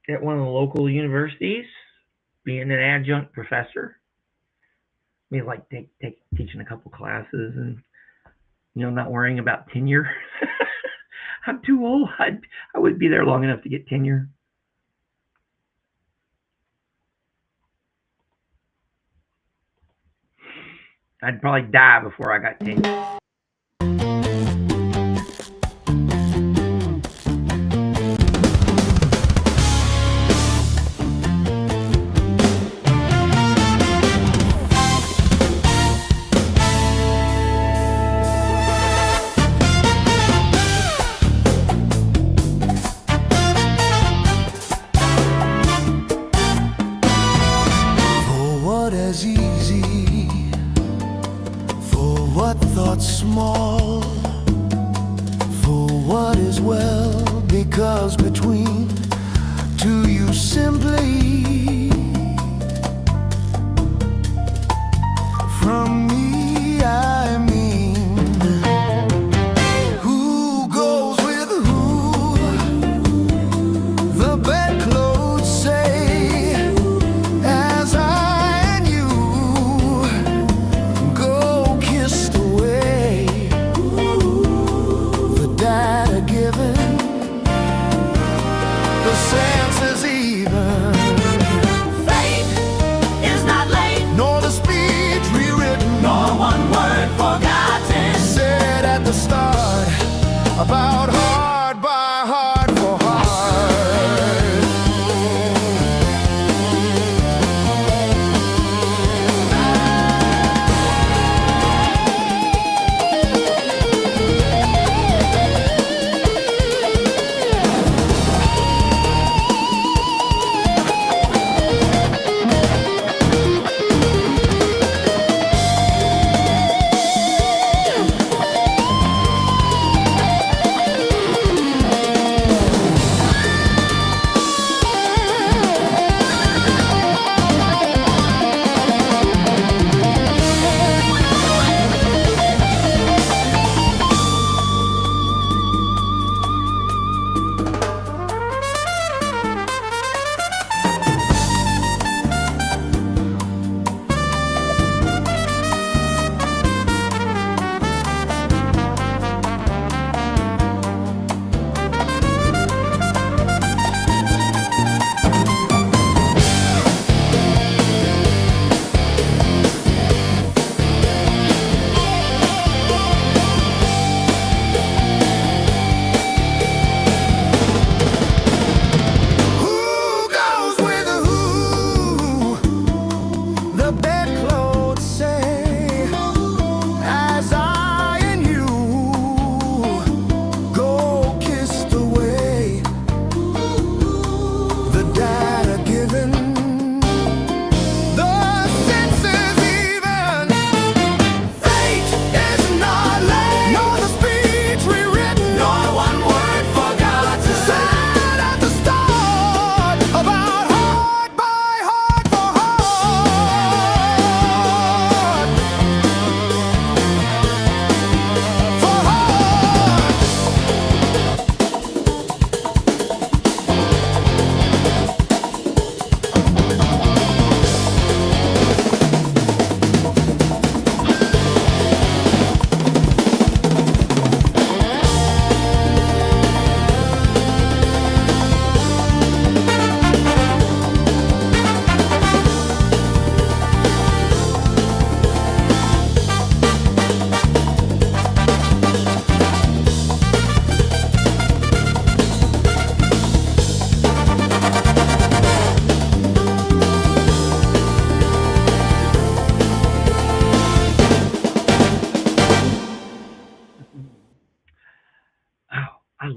at one of the local universities, being an adjunct professor. I mean, like teaching a couple classes and, not worrying about tenure. I'm too old. I wouldn't be there long enough to get tenure. I'd probably die before I got tenure. Small for what is well, because between two you simply from me, I mean, who goes with who? The bedclothes say, as I and you go kissed away. Data given, the senses even.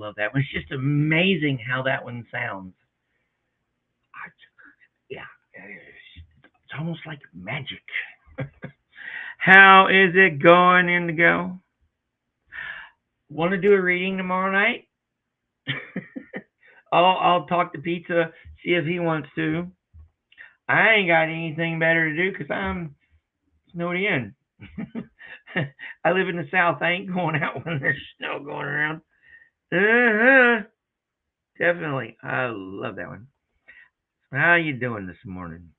love that one. It's just amazing how that one sounds. Yeah, it's almost like magic. How is it going, Indigo? Want to do a reading tomorrow night? I'll talk to Pizza, see if he wants to. I ain't got anything better to do because I'm snowed in. I live in the South. I ain't going out when there's snow going around. Definitely. I love that one. How you doing this morning?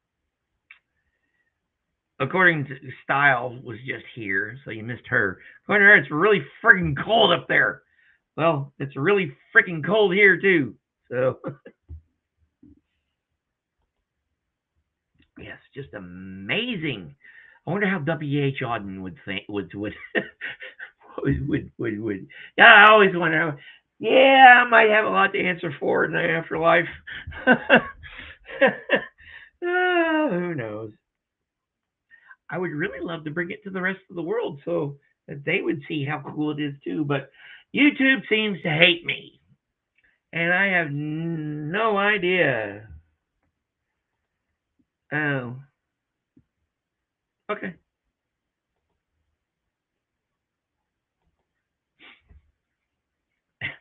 According to Style was just here, so you missed her. According to her, it's really freaking cold up there. Well, it's really freaking cold here too. So yes, just amazing. I wonder how W.H. Auden would think would Yeah, I always wonder. Yeah, I might have a lot to answer for in the afterlife. Who knows? I would really love to bring it to the rest of the world so that they would see how cool it is too. But YouTube seems to hate me, and I have no idea. Oh, okay.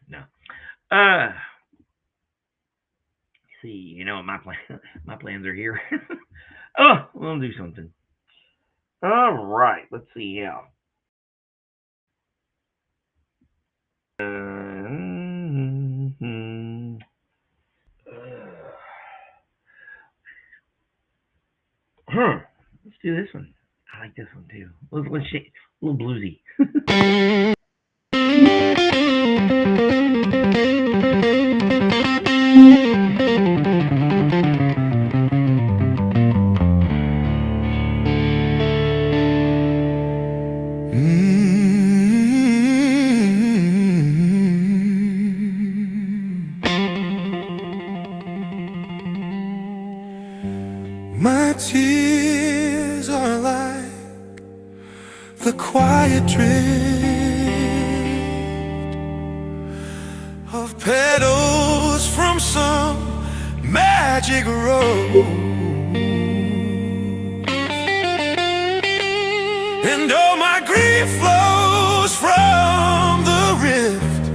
No. See, you know what my plans are here. Oh, we'll do something. All right, let's see how. Let's do this one. I like this one too. Let's shake, a little bluesy. My tears are like the quiet drift of petals from some magic rose, and all my grief flows from the rift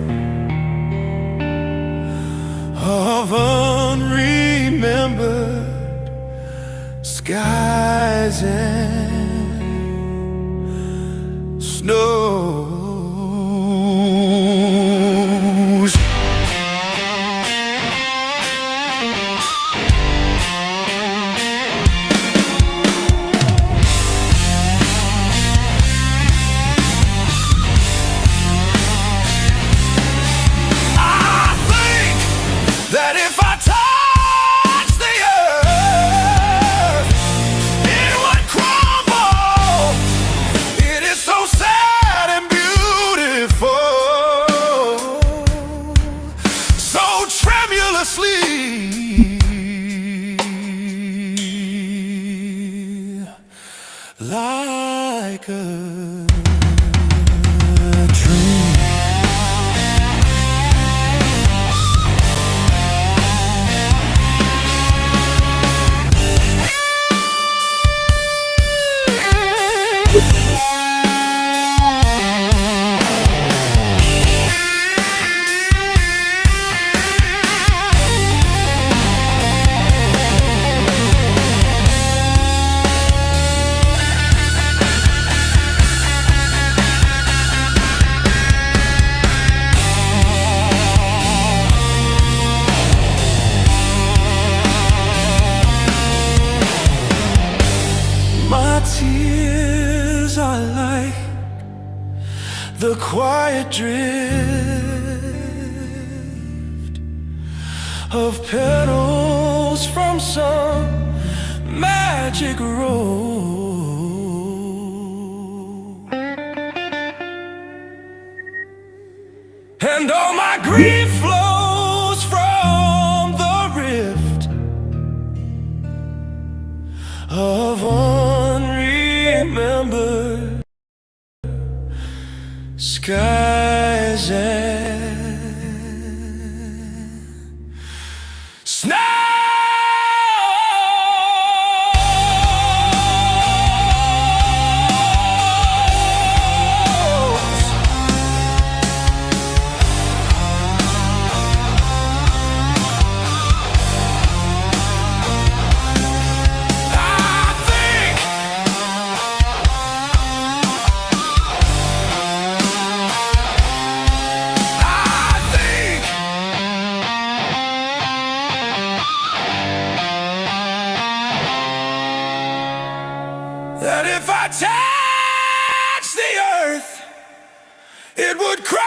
of unremembered skies and snows. I think that if I touch the earth, it would crumble. It is so sad and beautiful, so tremulously, like a dream. My tears are like the quiet drift of petals from some magic rose, and all my grief flows from the rift of unremembered skies and touch the earth, it would crumble.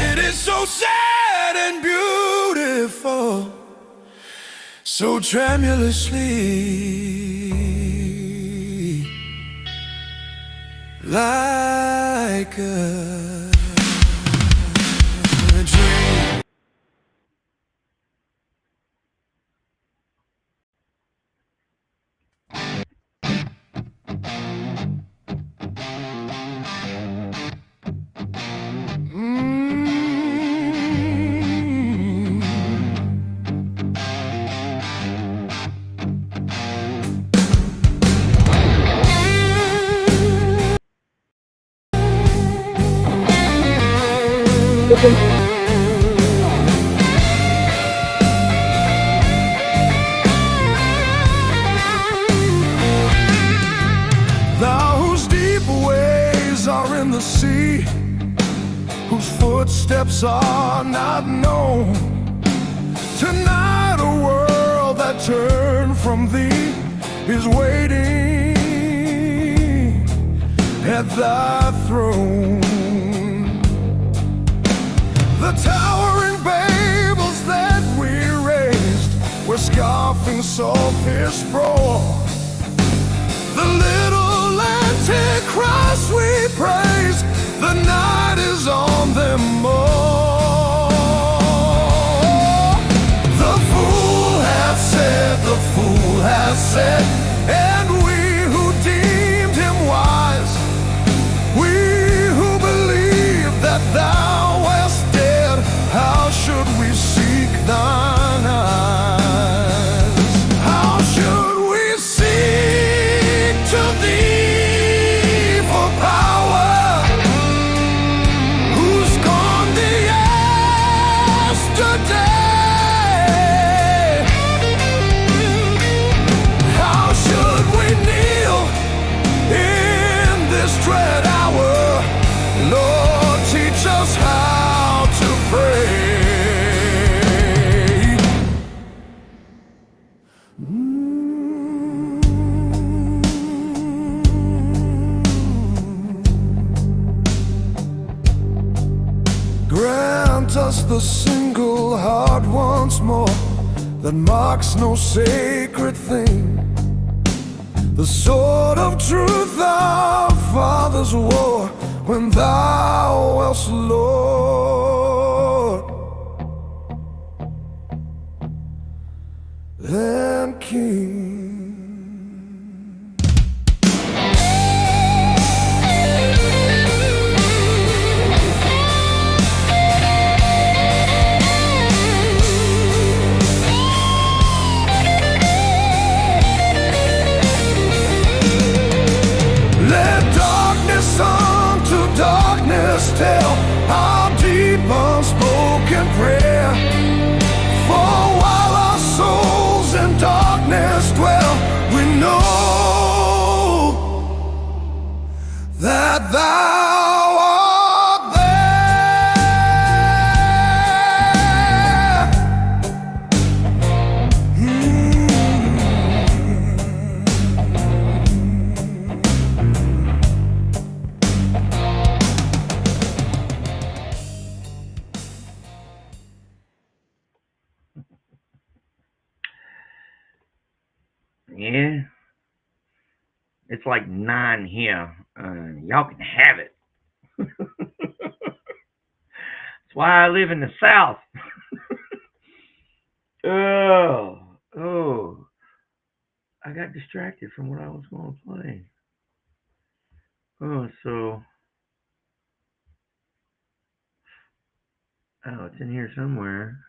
It is so sad and beautiful, so tremulously, like a dream. Thou whose deep ways are in the sea, whose footsteps are not known. Tonight a world that turned from thee is waiting at thy throne. The towering Babels that we raised were scoffing sophist roar. The little Antichrist we praise, the night is on them all. The fool hath said, the fool hath said, and we who deemed him wise, we who believe that thou wast dead, how should we seek thine eyes? How should we seek to thee for power, who's gone the yesterday? How should we kneel in this dread hour? Lord, teach us how to pray. Grant us the single heart once more that marks no sacred thing, the sword of truth our fathers wore when thou wast Lord and King. Let darkness unto darkness tell our deep unspoken prayer. For while our souls in darkness dwell, we know that thou art Yeah. It's like 9 here. Y'all can have it. That's why I live in the South. Oh. I got distracted from what I was going to play. It's in here somewhere.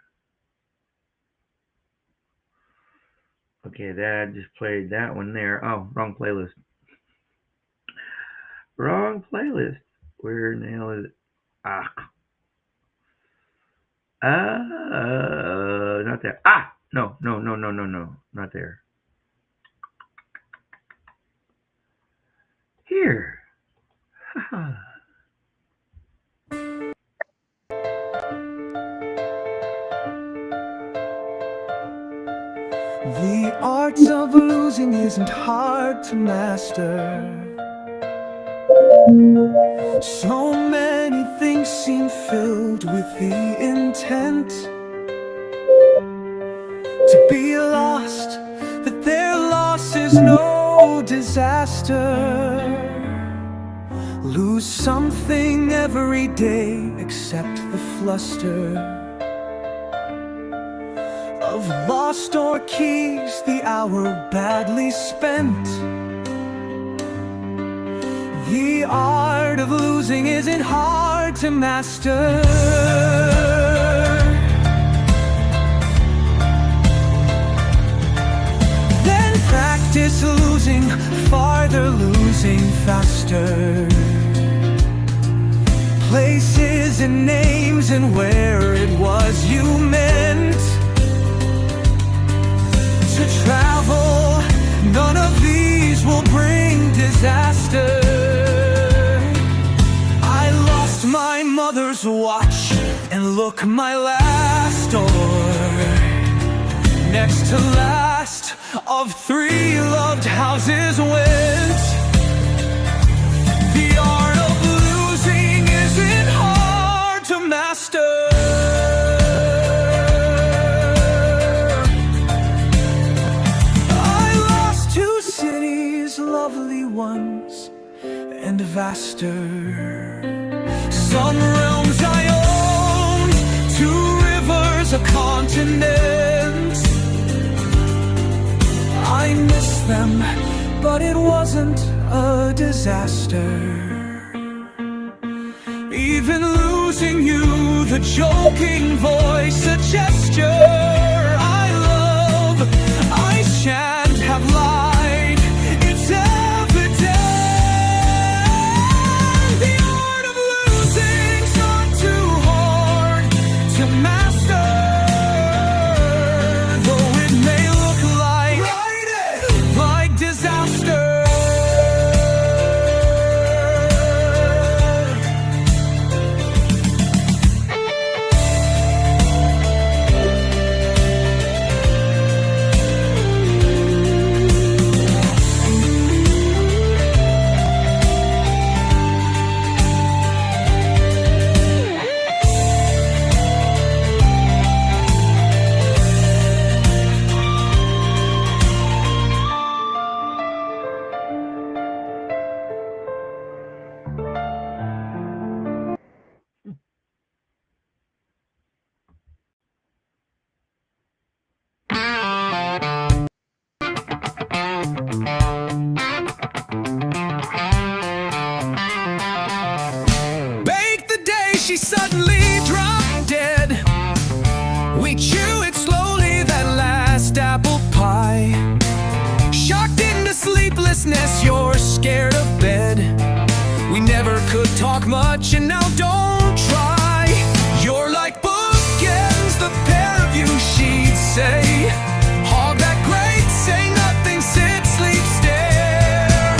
Okay, that I just played that one there. Oh, wrong playlist. Wrong playlist. Where in the hell is it? Not there. No, not there. Here. The art of losing isn't hard to master. So many things seem filled with the intent to be lost, that their loss is no disaster. Lose something every day except the fluster of lost door keys, the hour badly spent. The art of losing isn't hard to master. Then practice losing farther, losing faster. Places and names and where it was you meant to travel. None of these will bring disaster. I lost my mother's watch, and look, my last door, next to last of 3 loved houses went. The art of losing isn't hard to master. Lovely ones and vaster. Some realms I owned, 2 rivers, a continent. I miss them, but it wasn't a disaster. Even losing you, the joking voice, a gesture I love, I shan't have lied. It's evident. The art of losing's not too hard to master, though it may look like disaster. She suddenly dropped dead. We chew it slowly, that last apple pie. Shocked into sleeplessness, you're scared of bed. We never could talk much, and now don't try. You're like bookends, the pair of you, she'd say. Hog that great, say nothing, sit, sleep, stare.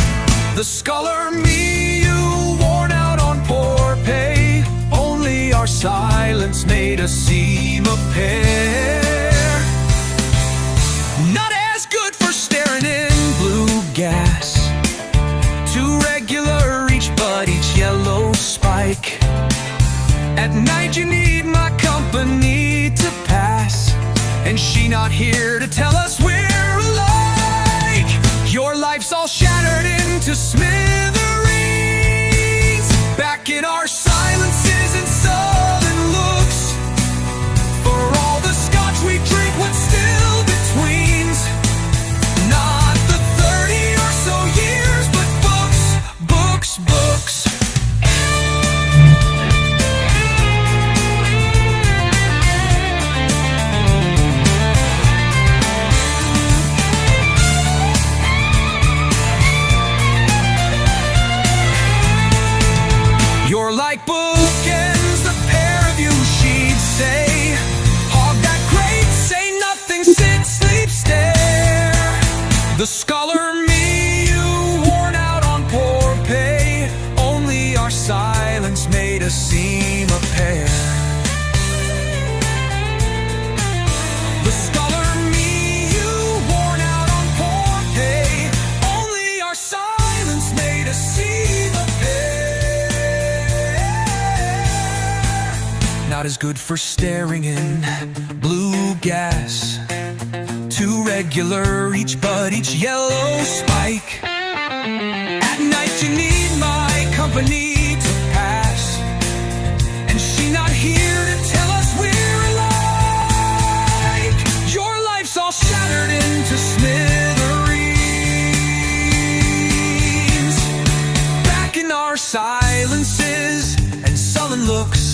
The scholar me, you worn out on poor pay. Our silence made us seem a pair. Not as good for staring in blue gas. Too regular each, but each yellow spike. At night you need my company to pass, and she not here to tell us we're alike. Your life's all shattered into smithereens. Back in our silences and sullen looks, for all the scotch we drink, what's still betweens? Not the 30 or so years, but books, books, books. You're like bookends, the pair of you, she'd say. Hog that great, say nothing, sit, sleep, stare. The scholar me, you worn out on poor pay. Only our silence made us seem a pair. The scholar me, you was good for staring in blue gas. Too regular, each bud, each yellow spike. At night you need my company to pass, and she not here to tell us we're alike. Your life's all shattered into smithereens. Back in our silences and sullen looks,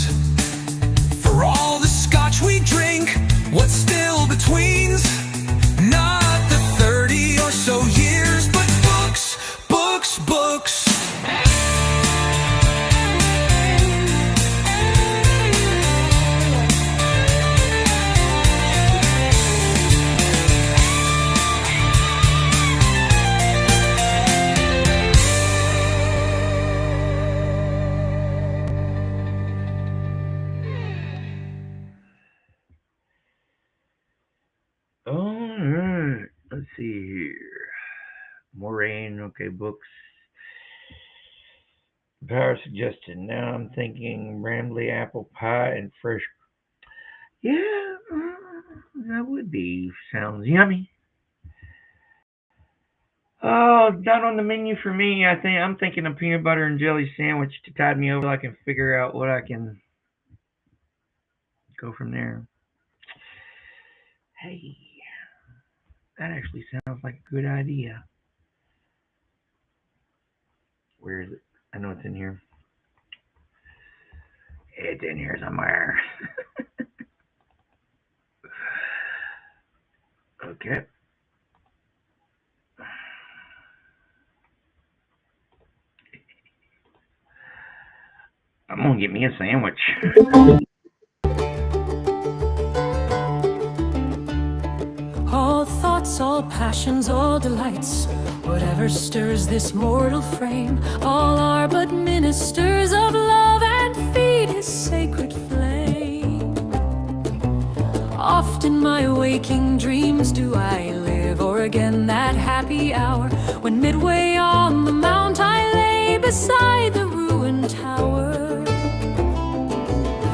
for all the scotch we drink, what's still between's not the 30 or so years, but books, books, books. Alright, let's see here. Moraine, okay, books. Power suggestion. Now I'm thinking Rambly apple pie and fresh. Yeah, that would be. Sounds yummy. Oh, not on the menu for me. I'm thinking a peanut butter and jelly sandwich to tide me over. I can figure out what I can go from there. Hey, that actually sounds like a good idea. Where is it? I know it's in here. It's in here somewhere. Okay. I'm gonna get me a sandwich. All thoughts, all passions, all delights, whatever stirs this mortal frame, all are but ministers of love and feed his sacred flame. Oft in my waking dreams do I live o'er again that happy hour, when midway on the mount I lay beside the ruined tower.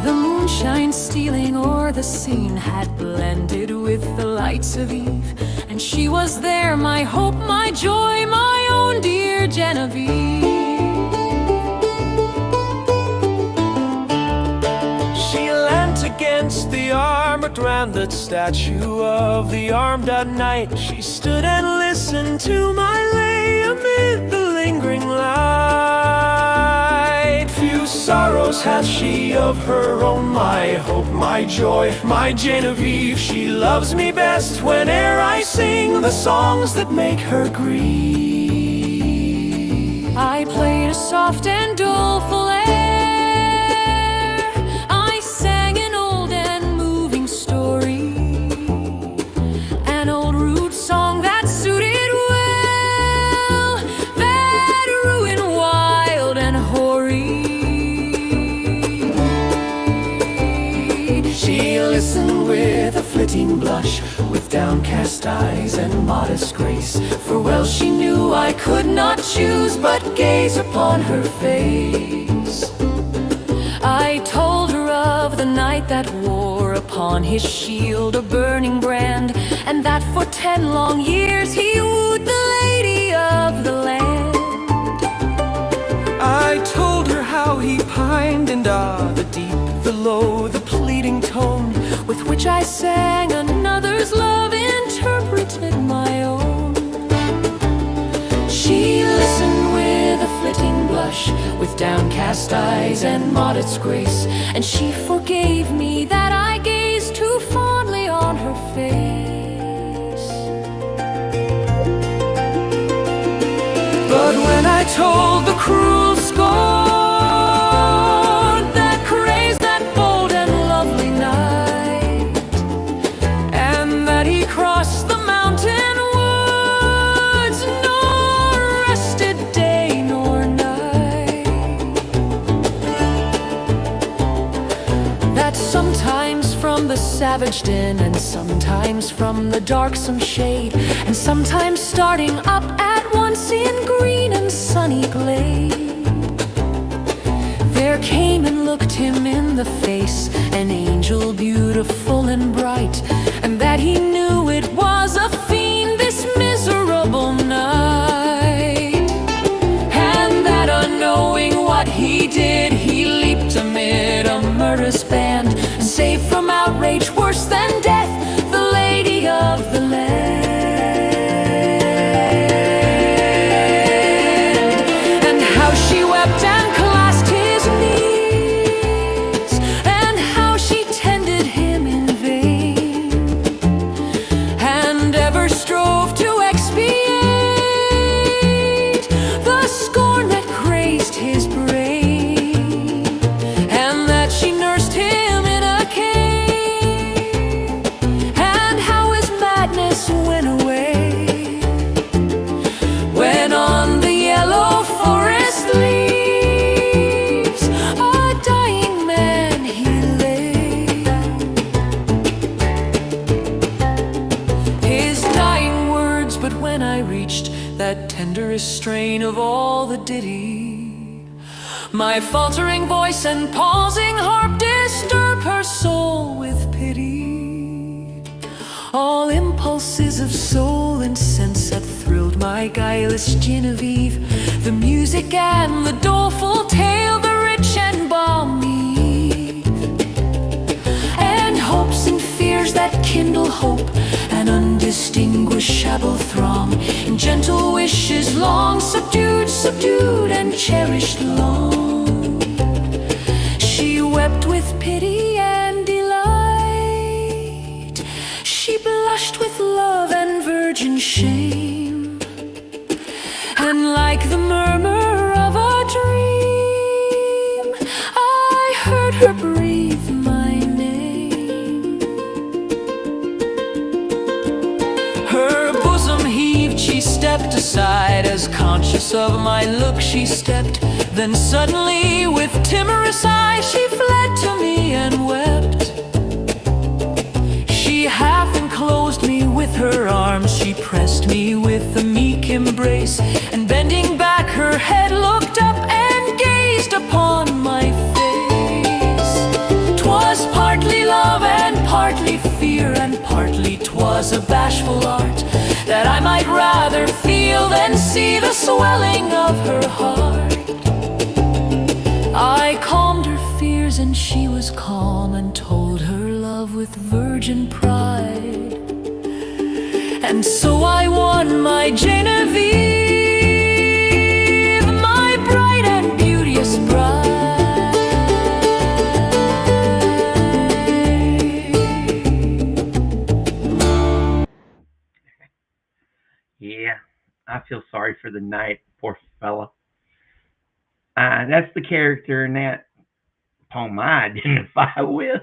The moonshine stealing o'er the scene had blended with the lights of eve, and she was there, my hope, my joy, my own dear Genevieve. She leant against the armored rounded statue of the armed knight. She stood and listened to my lay amid the lingering light. Few sorrows hath she of her own, my hope, my joy, my Genevieve. She loves me best whene'er I sing the songs that make her grieve. I played a soft and doleful air, I sang an old and moving story, an old rude song that suited well that ruin wild and hoary. She listened with a flitting blush, with downcast eyes and modest grace, For well she knew I could not choose but gaze upon her face. I told her of the knight that wore upon his shield a burning brand, and that for 10 long years he wooed the lady of the land. I told her how he pined, and the deep, the low, the pleading tone With which I sang another's love interpreted my own. She listened with a flitting blush, with downcast eyes and modest grace, and she forgave me that I gazed too fondly on her face. But when I told the cruel scorn That crazed that bold and lovely knight, and that he crossed the mountain woods, nor rested day nor night, that sometimes from the savage din, and sometimes from the darksome shade, and sometimes starting up at once in green and sunny glade, there came and looked him in the face, an angel beautiful and bright, and that he knew it was a fiend this miserable night, and that unknowing what he did, he leaped amid a murderous band, safe from outrage worse than death, the lady of the land. And how she wept and clasped his knees, and how she tended him in vain, and ever strove to expiate the scorn that crazed his brain, and that she nursed him in a cave, and how his madness went away when on the yellow forest leaves a dying man he lay. His dying words, but when I reached that tenderest strain of all the ditty, my faltering voice and pausing harp disturb her soul with pity. All impulses of soul and sense that thrilled my guileless Genevieve, the music and the doleful tale, the rich and balmy, and hopes and fears that kindle hope, an undistinguishable throng, in gentle wishes long subdued, subdued and cherished long. She wept with pity and delight, she blushed with love and virgin shame, and like the murmur of a dream, I heard her breathe my name. Her bosom heaved, she stepped aside, as conscious of my look she stepped. Then suddenly with timorous eyes she fled to me and wept. She half enclosed me with her arms, she pressed me with a meek embrace, and bending back her head looked up and gazed upon my face. 'Twas partly love and partly fear, and partly 'twas a bashful art, that I might rather feel than see the swelling of her heart. I calmed her fears and she was calm, and told her love with virgin pride, and so I won my Genevieve, my bright and beauteous bride. Yeah, I feel sorry for the knight, poor fella. That's the character in that poem I identify with.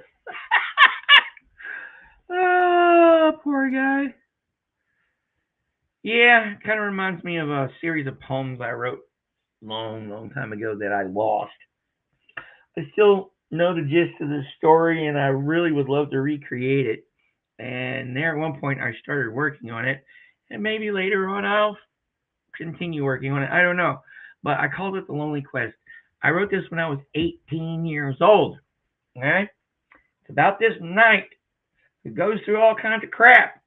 Oh, poor guy. Yeah, kind of reminds me of a series of poems I wrote long time ago that I lost. I still know the gist of the story, and I really would love to recreate it. And there at one point I started working on it, and maybe later on I'll continue working on it. I don't know. But I called it The Lonely Quest. I wrote this when I was 18 years old. Okay? It's about this knight who goes through all kinds of crap.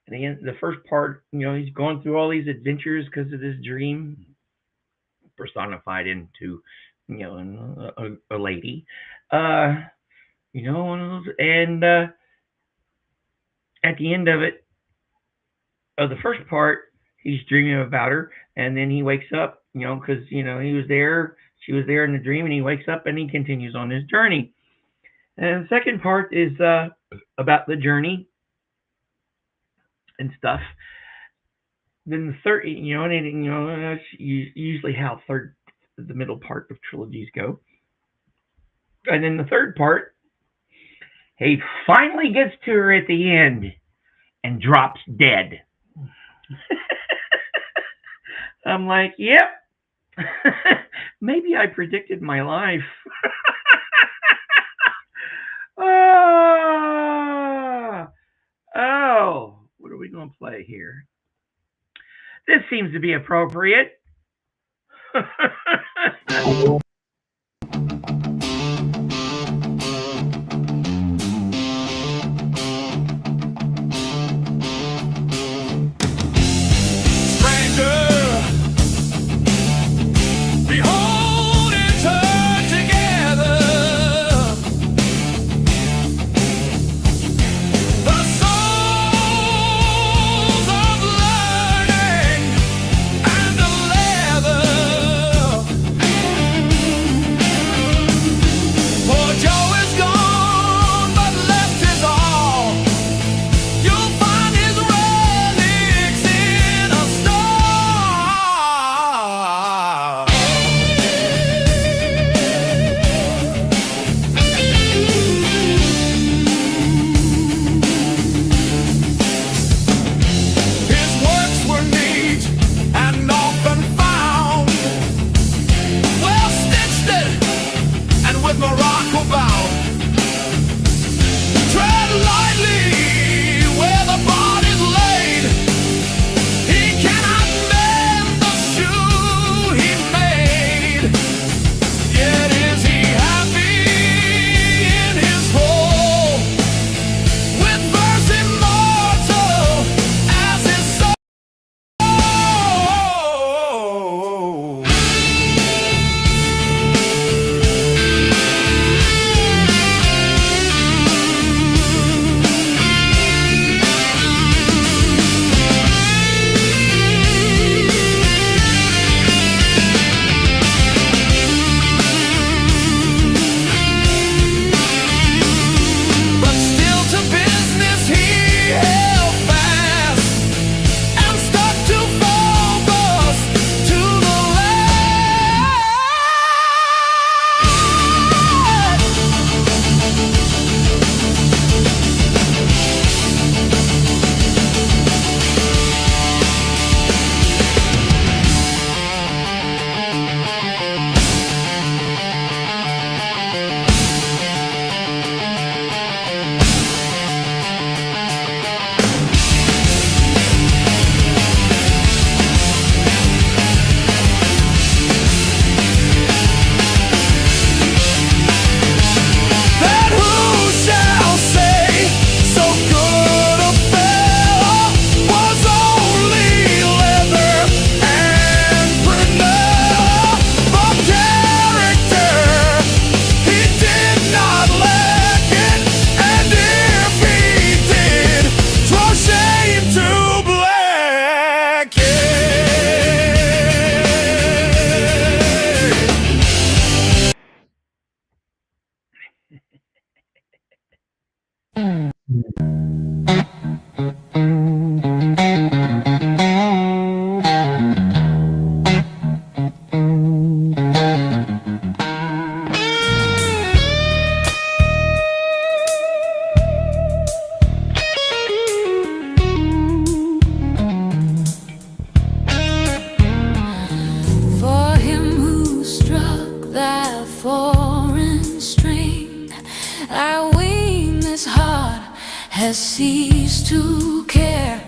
And again, the first part, he's going through all these adventures because of this dream personified into, a lady. One of those. And at the end of it, of the first part, he's dreaming about her, and then he wakes up, because, he was there, she was there in the dream, and he wakes up and he continues on his journey. And the second part is about the journey and stuff. Then the third, that's usually how the middle part of trilogies go. And then the third part, he finally gets to her at the end and drops dead. I'm like, yep. Maybe I predicted my life. Oh, what are we going to play here? This seems to be appropriate. has ceased to care,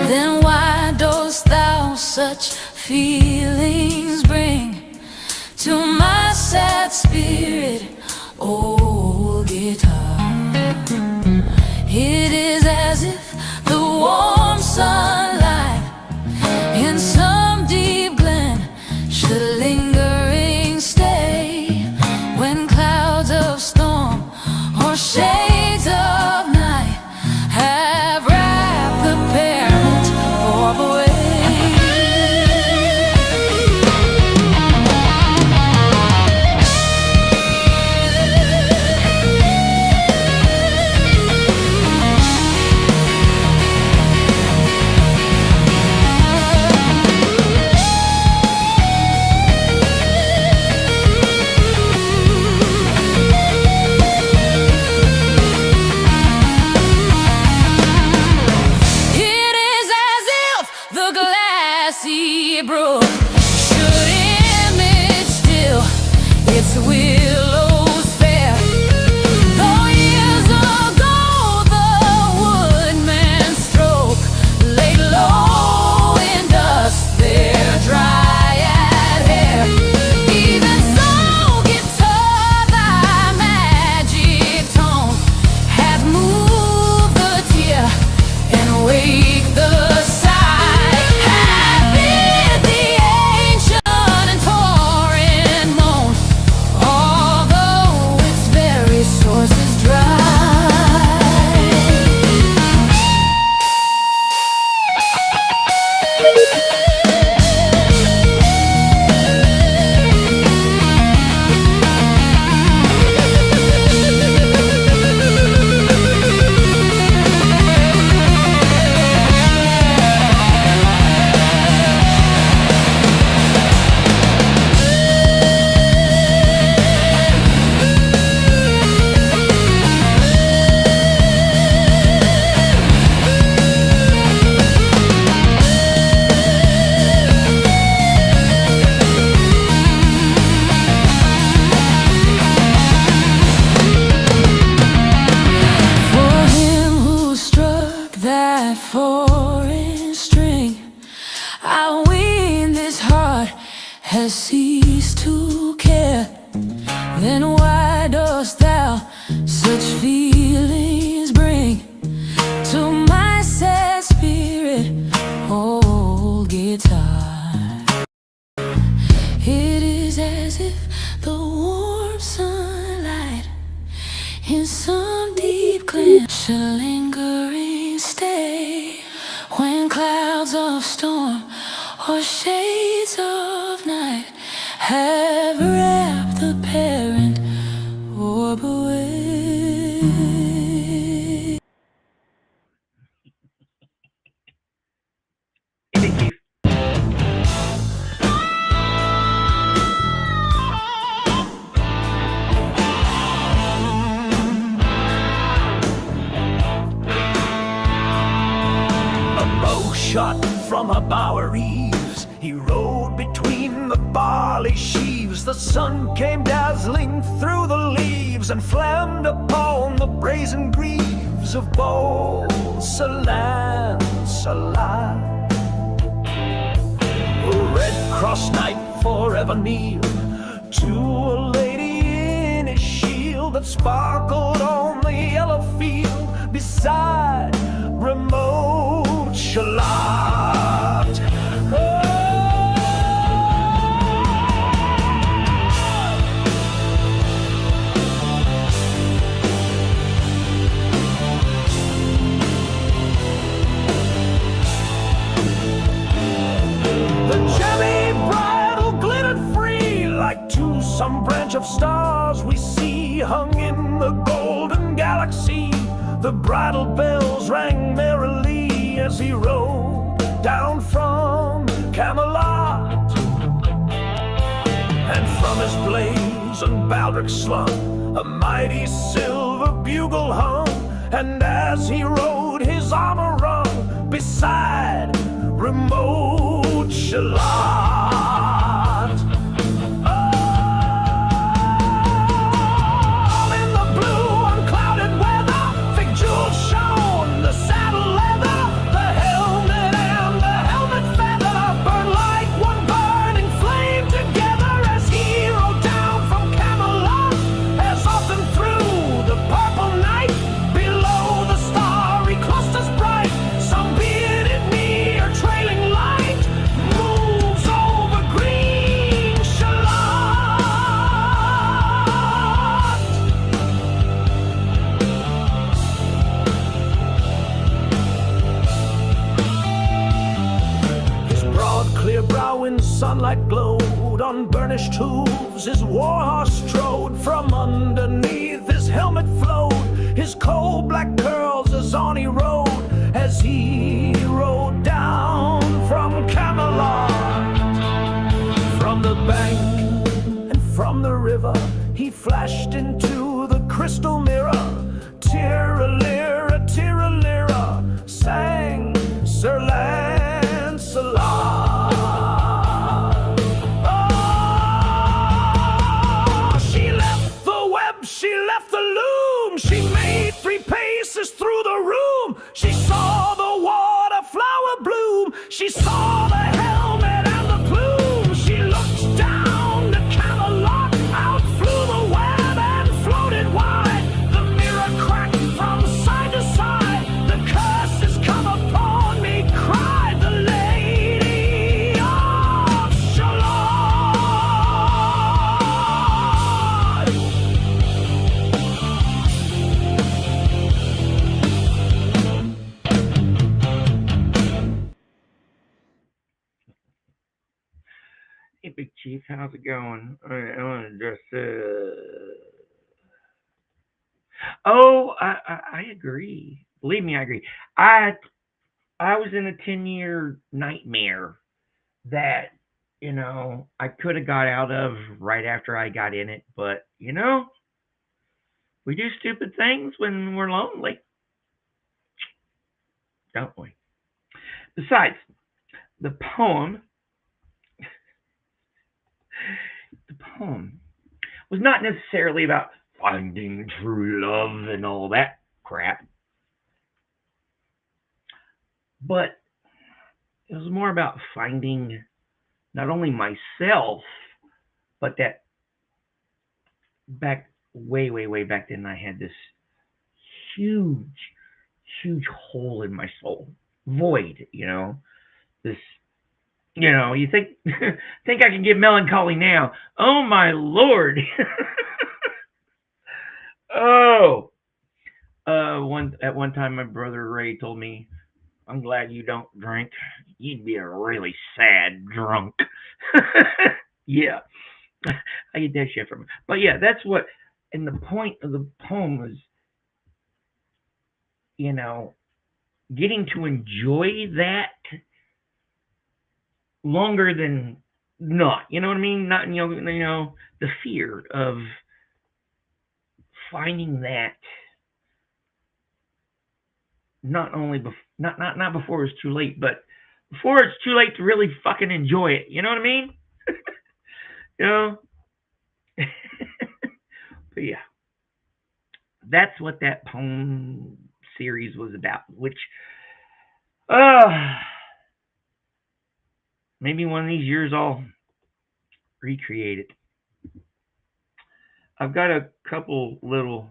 then why dost thou such feelings bring to my sad spirit, old guitar? It is as if the warm sunlight in some deep glen should lingering stay when clouds of storm or shades of night have wrapped the parent orb away. Brook should image still its willows fair, though years ago the woodman's stroke laid low in dust their dryad hair. Even so, guitar, thy magic tone hath moved the tear and waked the foreign string. I ween this heart has ceased to care, then why dost thou such feelings bring to my sad spirit, old guitar? It is as if the warm sunlight in some deep glen should lingering stay when clouds of storm or shades of night have wrapped the parent orb away. Shot from a bower eaves, he rode between the barley sheaves. The sun came dazzling through the leaves and flamed upon the brazen greaves of bold Sir Lancelot. A red cross knight forever kneel to a lady in his shield that sparkled on the yellow field beside remote Shalott. The gemmy bridle glittered free like to some branch of stars we see hung in the golden galaxy. The bridle bells rang merrily as he rode down from Camelot. And from his blazoned baldric slung a mighty silver bugle hung, and as he rode his armor rung beside remote Shalott. All in the blue unclouded weather, fig jewels shone clear brow in sunlight glowed. On burnished hooves his warhorse strode. From underneath his helmet flowed his coal-black curls as on he rode. As he rode down from Camelot, from the bank and from the river, he flashed into the crystal mirror. Tiralira, tiralira, sang Sir Lancelot. Oh, she left the web, she left the loom. She made 3 paces through the room. She saw the water flower bloom. She saw the helmet and the plume. She looked down to Camelot. Out flew the web and floated wide. The mirror cracked from side to side. The curse has come upon me, cried the Lady of Shalott. Hey, Big Chief, how's it going? I want to just, I agree. Believe me, I agree. I was in a 10-year nightmare that, I could have got out of right after I got in it, but, we do stupid things when we're lonely, don't we? Besides, the poem was not necessarily about finding true love and all that crap, but it was more about finding not only myself, but that way back then I had this huge hole in my soul, void, this. You think I can get melancholy now? Oh my Lord! At one time, my brother Ray told me, "I'm glad you don't drink. You'd be a really sad drunk." Yeah, I get that shit from him. But yeah, that's what. And the point of the poem was, getting to enjoy that longer than not, you know what I mean? Not, the fear of finding that not before it's too late, but before it's too late to really fucking enjoy it. You know what I mean? But yeah, that's what that poem series was about, which, maybe one of these years I'll recreate it. I've got a couple little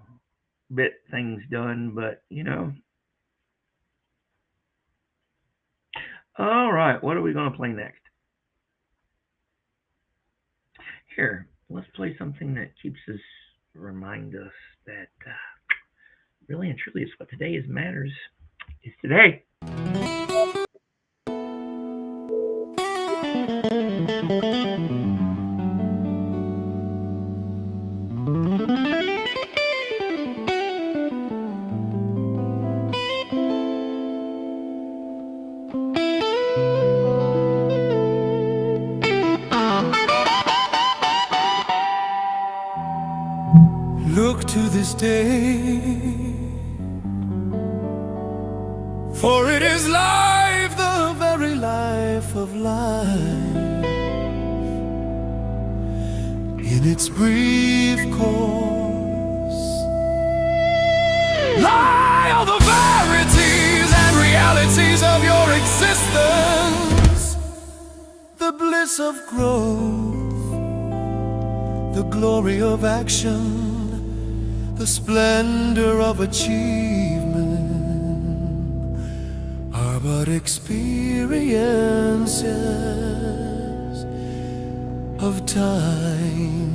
bit things done, but All right, what are we going to play next? Here, let's play something that keeps us, remind us that really and truly is what today is matters. Is today. Look to this day, for it is life, the very life of life. In its brief course lie all the verities and realities of your existence, the bliss of growth, the glory of action, the splendor of achievement are but experiences of time.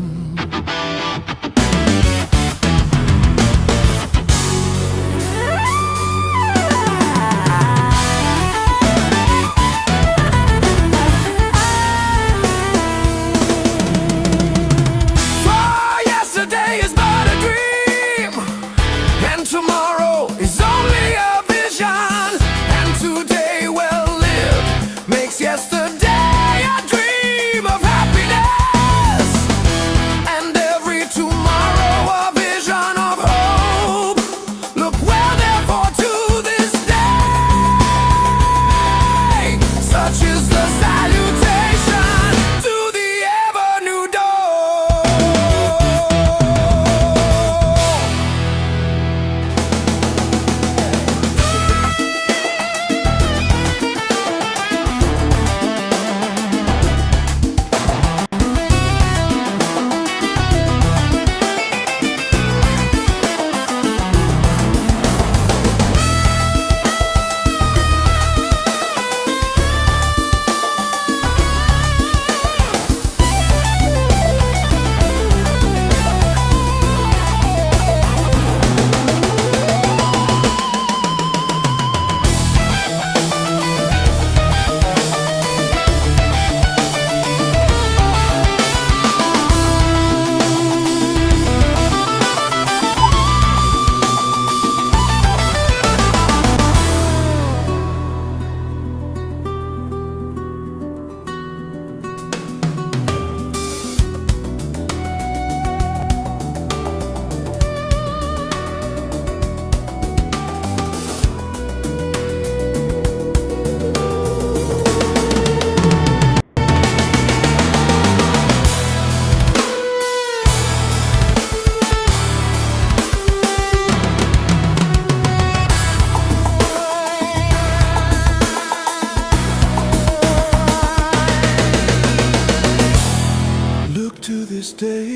makes yesterday a dream of happiness, and every tomorrow a vision of hope. Look well therefore to this day, such is the salutation to the ever new dawn. Look to this day,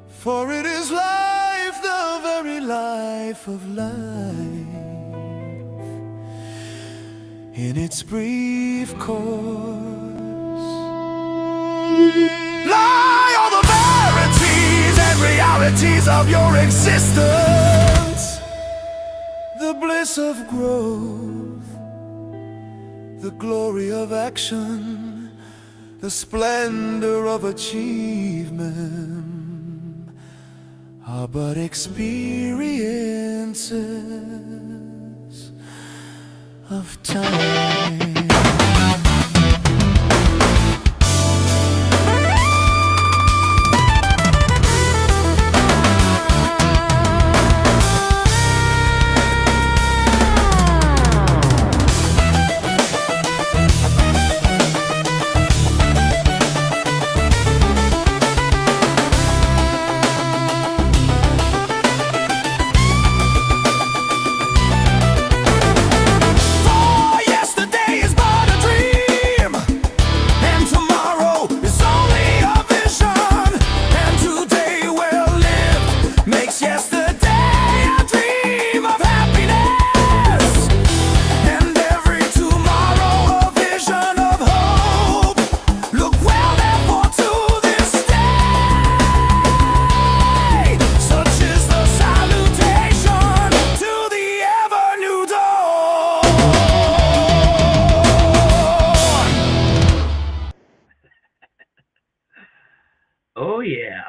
for it is life, the very life of life, in its brief course lie all the verities and realities of your existence, the bliss of growth, the glory of action, the splendor of achievement are but experiences of time. Oh yeah.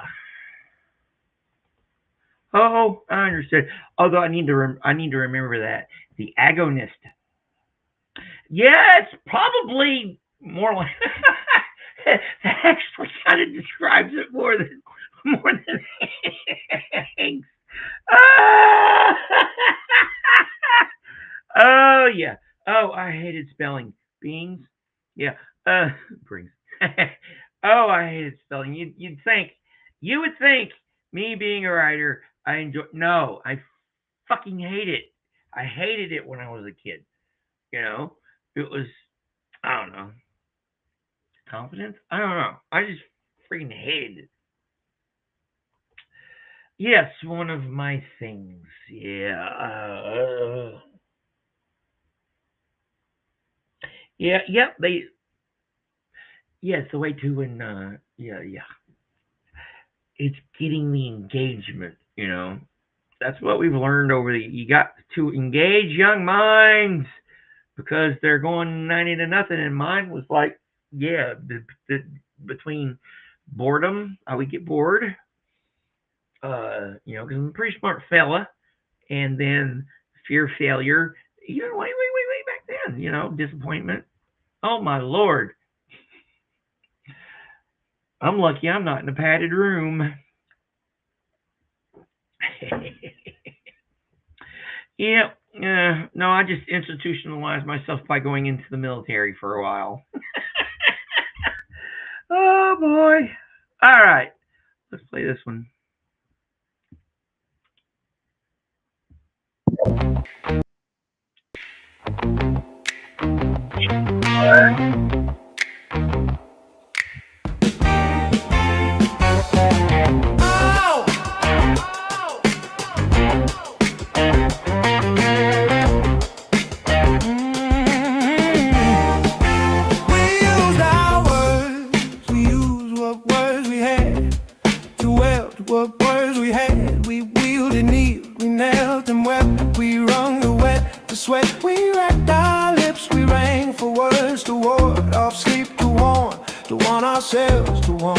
Oh, I understood. Although I need to remember that the agonist. Yeah, it's probably more like that. Actually, kind of describes it more than eggs. Ah! Oh yeah. Oh, I hated spelling beans. Yeah. Brings. Oh, I hated spelling. You would think me being a writer, I enjoy. No, I fucking hate it. I hated it when I was a kid. You know, it was. I don't know. Confidence. I don't know. I just freaking hated it. Yes, one of my things. Yeah. Yeah. Yep. They. Yeah, it's the way to when. Yeah. Yeah. It's getting the engagement. You know. That's what we've learned over the. You got to engage young minds because they're going 90-0, and mine was like, yeah, between boredom, I would get bored, you know, because I'm a pretty smart fella, and then fear of failure. Even wait, disappointment. Oh my Lord. I'm lucky I'm not in a padded room. Yeah, no, I just institutionalized myself by going into the military for a while. Oh boy. All right, let's play this one. Sweat, we racked our lips, we rang for words to ward off sleep, to warn ourselves to warn.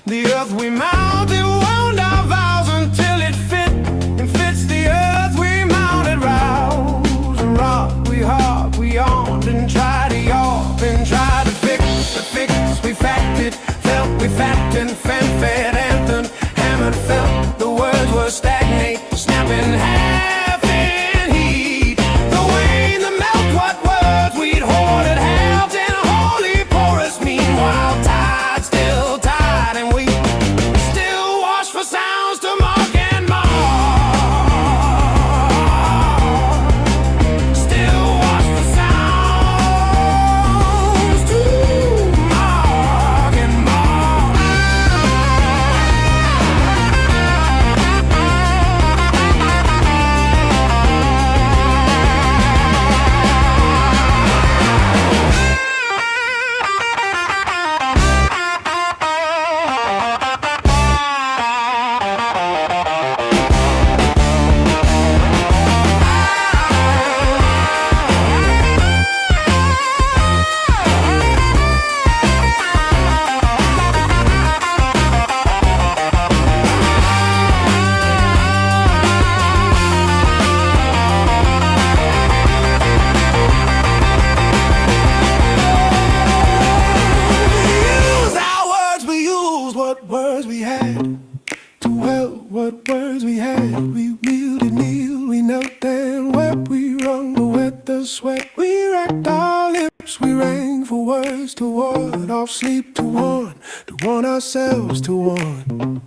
The earth we mounted, wound our vows until it fit, and fits the earth we mounted, rouse and rock, we harp, we yawned and tried to yarp and tried to fix the fix, we facted, felt we fact and fan-fed anthem, hammered, felt the words were stagnate, snapping half in heat. The way the melt, what words we'd hoarded, halved in holy porous. Meanwhile, tide still tide, and we still wash for sounds to mark and mar. Still wash for sounds to mark and mar. What words we had to wield, what words we had. We wielded, kneeled, we knelt and wept. We wrung the wet, the sweat. We racked our lips, we rang for words to ward off sleep, to warn ourselves to warn.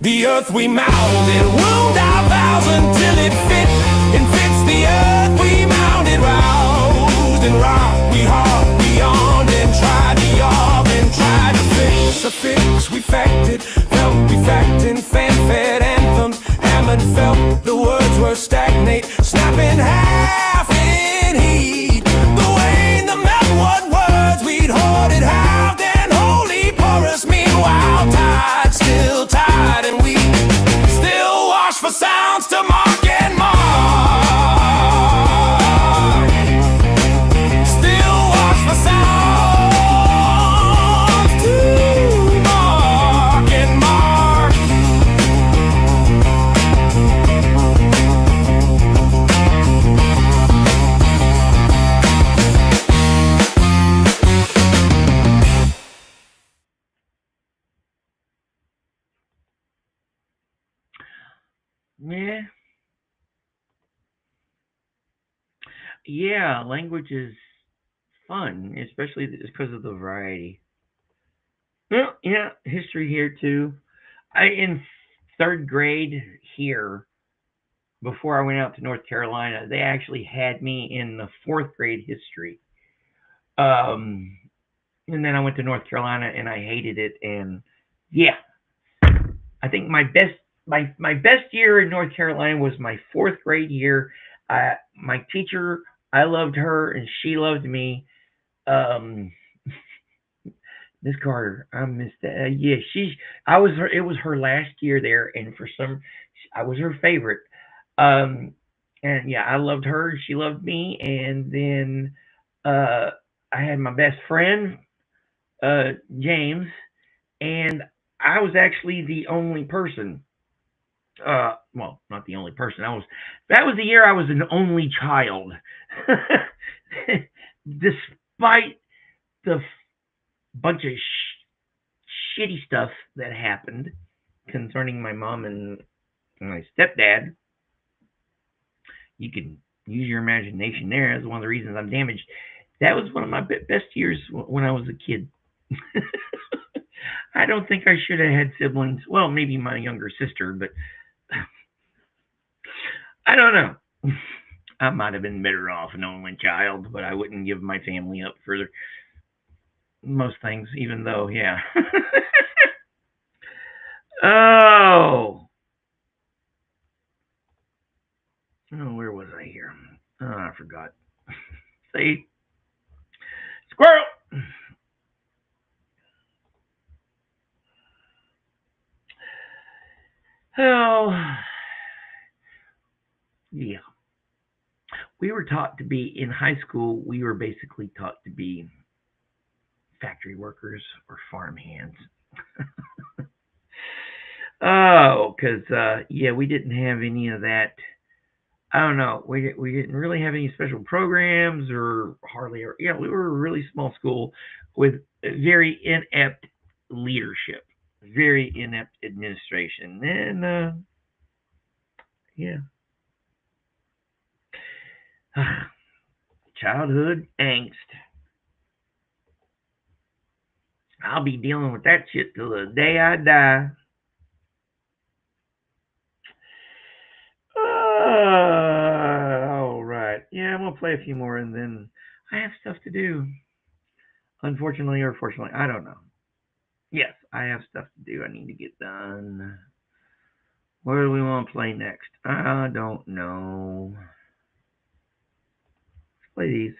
The earth we mounded, wound our vows until it fit, and fits the earth we mounded, roused and rocked, we harped, we yawned and tried to yarb and tried to fix a fix. We facted, felt we fact in fan-fed anthems, hammered, felt the words were stagnate, snapping half in heat. The way the melt, what words we'd hoarded, halved and holy porous. Meanwhile, tide still tide, and we still wash for sounds to mark and mar. Still wash for sounds to mark and mark. Yeah. Yeah, language is fun, especially because of the variety. Well, yeah, history here too. In third grade here, before I went out to North Carolina, they actually had me in the fourth grade history. And then I went to North Carolina and I hated it. And yeah, I think my best year in North Carolina was my fourth grade year. My teacher, I loved her and she loved me. Miss Carter, I missed that. Yeah, it was her last year there, and I was her favorite. And yeah, I loved her, she loved me, and then I had my best friend, James, and I was actually the only person Well, not the only person. That was the year I was an only child. Despite the bunch of shitty stuff that happened concerning my mom and my stepdad, you can use your imagination there. That's one of the reasons I'm damaged. That was one of my best years when I was a kid. I don't think I should have had siblings. Well, maybe my younger sister, but I don't know. I might have been better off an only child, but I wouldn't give my family up for most things, even though, yeah. Oh, where was I here? Oh, I forgot. See? Squirrel! Oh, yeah. We were taught to be, in high school, we were basically taught to be factory workers or farm hands. Oh, because, yeah, we didn't have any of that. I don't know. We didn't really have any special programs or hardly. Yeah, we were a really small school with very inept leadership, very inept administration, and yeah, childhood angst. I'll be dealing with that shit till the day I die. All right. Yeah, I'm going to play a few more and then I have stuff to do. Unfortunately or fortunately, I don't know. Yes, I have stuff to do. I need to get done. What do we want to play next? I don't know. Let's play these.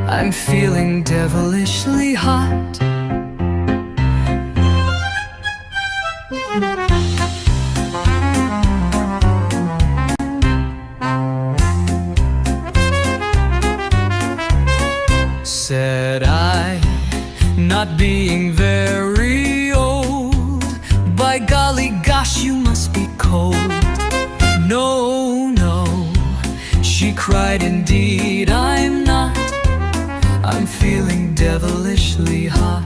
I'm feeling devilishly hot. Said I, not being very old. By golly gosh, you must be cold. No, no, she cried, indeed I'm not. I'm feeling devilishly hot.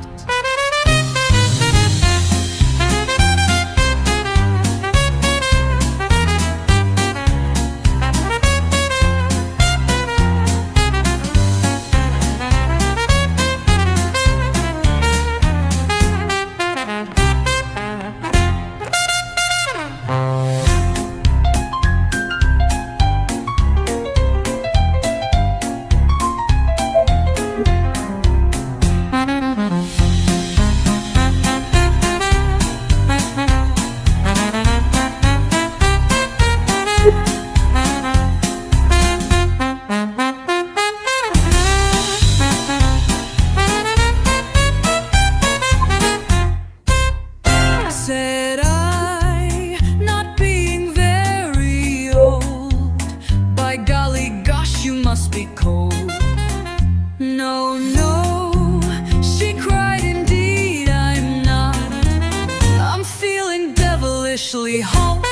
Home.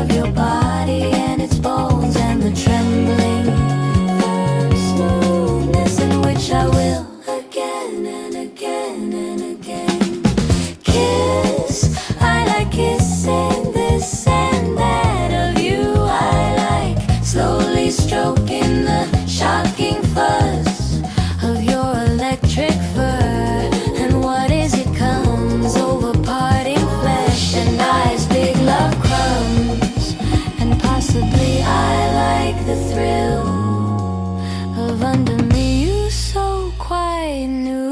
of your body and its bones and the trembling smoothness in which I will again and again and again kiss. I like kissing this and that of you. I like slowly stroking the shocking fuzz of your electric fur. And what is it comes over parting flesh and eyes, big love crumbs. And possibly I like the thrill of under me you so quite new.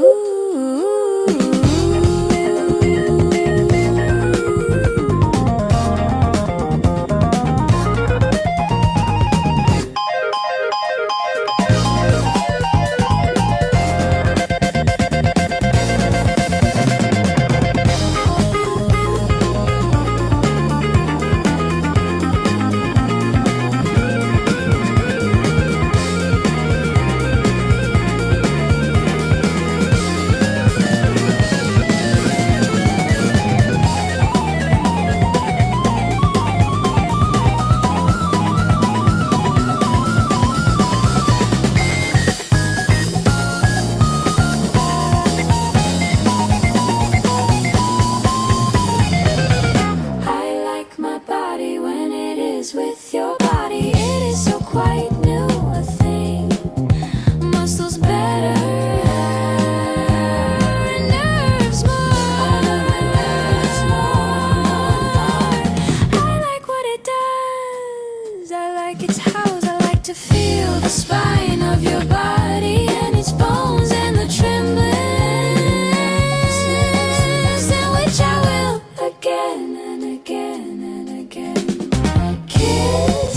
I like my body when it is with your body. It is so quite new a thing. Muscles better and nerves more. I like what it does. I like its hows. I like to feel the spine of your body and its bones and the trembling in which I will again and again and again kiss.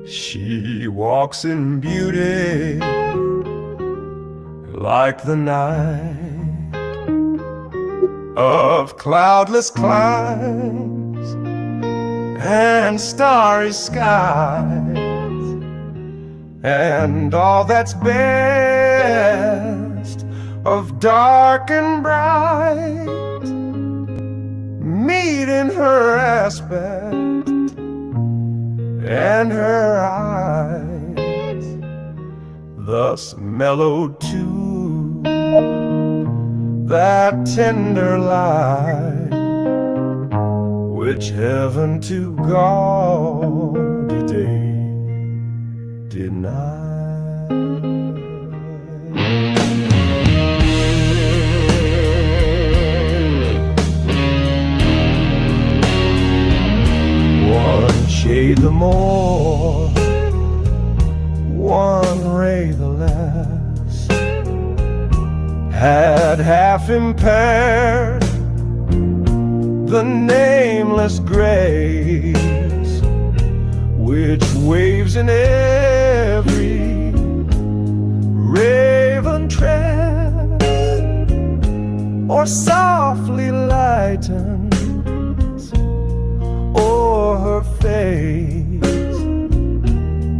She walks in beauty like the night of cloudless climes and starry skies, and all that's best of dark and bright meet in her aspect and her eyes, thus mellowed to that tender light which heaven to gaudy day denied. One shade the more, one ray the less, had half impaired the nameless grace which waves in every raven tread, or softly lightens o'er her face,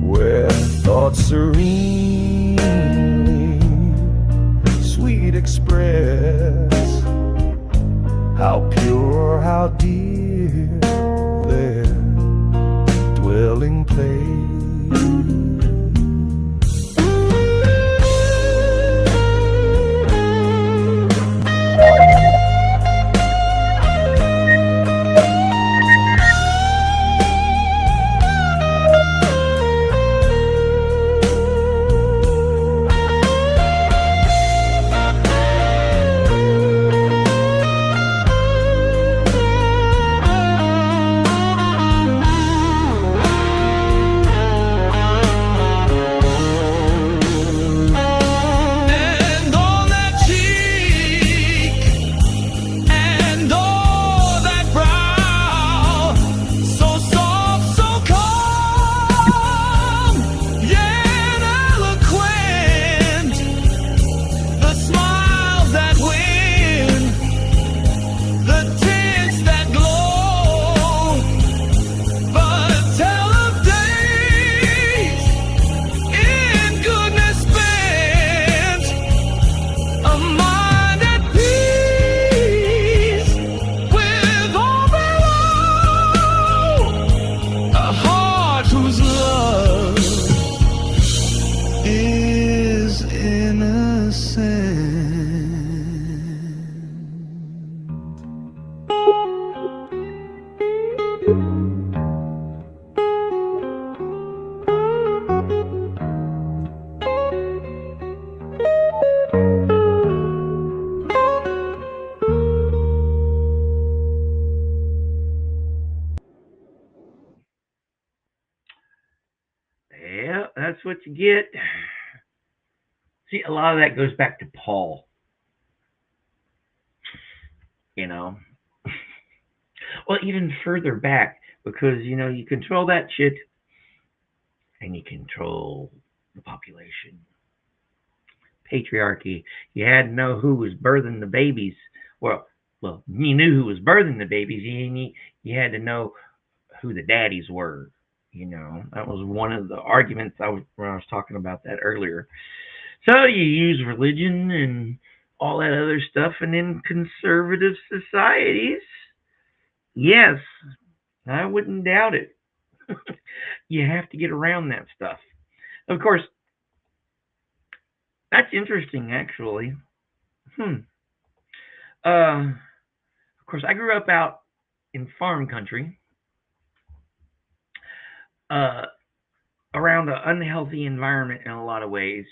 where thoughts serenely sweet express how pure, how dear their dwelling place. Yeah, that's what you get. See, a lot of that goes back to Paul. You know, well, even further back, because you control that shit, and you control the population. Patriarchy. You had to know who was birthing the babies. Well, you knew who was birthing the babies. You had to know who the daddies were. That was one of the arguments when I was talking about that earlier. So you use religion and all that other stuff, and in conservative societies, yes, I wouldn't doubt it. You have to get around that stuff. Of course, that's interesting, actually. Of course, I grew up out in farm country, around an unhealthy environment in a lot of ways.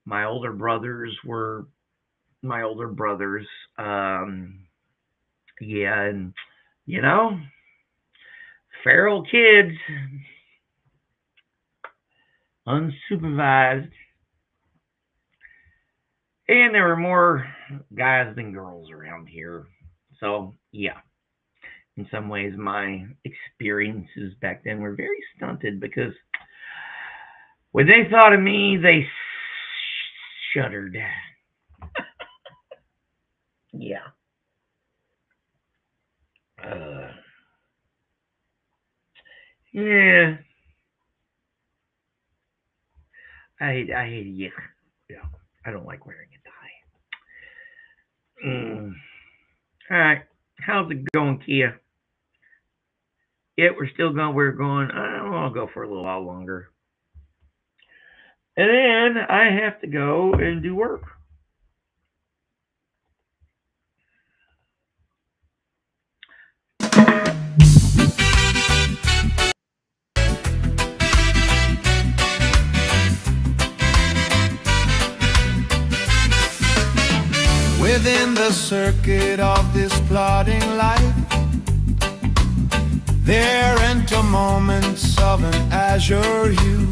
My older brothers were my older brothers. Yeah, and feral kids, unsupervised, and there were more guys than girls around here. So, yeah, in some ways, my experiences back then were very stunted because when they thought of me, they shuddered. Yeah. Yeah. I hate yeah. Yeah. I don't like wearing a tie. All right. How's it going, Kia? Yeah, we're still going. We're going. I'll go for a little while longer. And then I have to go and do work. Within the circuit of this plodding life, there enter moments of an azure hue,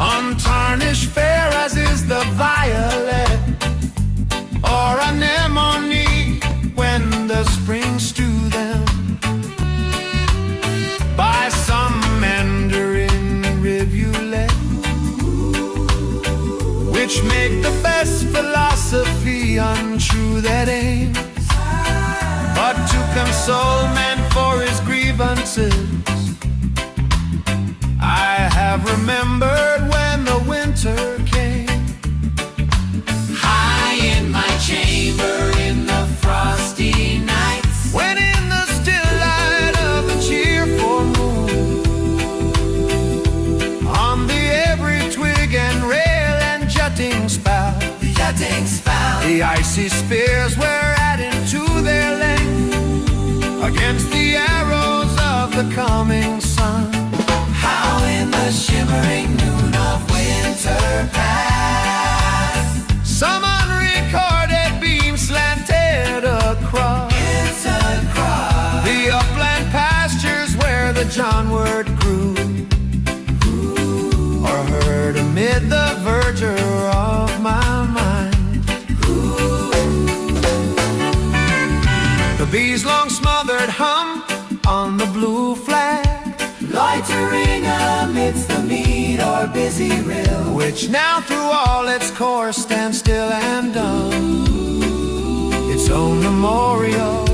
untarnished fair as is the violet or anemone when the spring stew them by some mandarin rivulet, which make the best philosophy untrue that aims but to console man for his grievances. I have remembered when the winter came, high in my chamber in the frosty nights, when in the still light of the cheerful moon, on the every twig and rail and jutting spout, the icy spears were adding to their length against the arrows of the coming sun. How in the shimmering noon of winter past, some unrecorded beam slanted across the upland pastures where the johnwort grew, or heard amid the verdure of my mind. The bees' long smothered hum on the blue flag, loitering amidst the mead or busy rill, which now through all its course stands still and dumb, its own memorial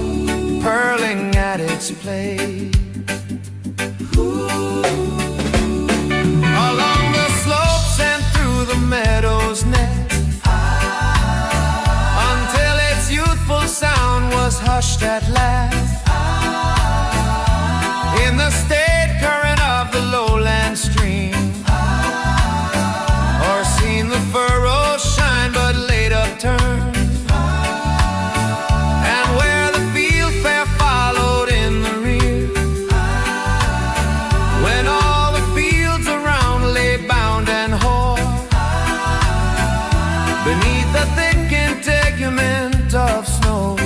purling at its play. Along the slopes and through the meadows net, until its youthful sound was hushed at last in the state current of the lowland stream, or seen the furrows shine but laid upturned, and where the field fair followed in the rear, when all the fields around lay bound and hoar beneath the thick integument of snow.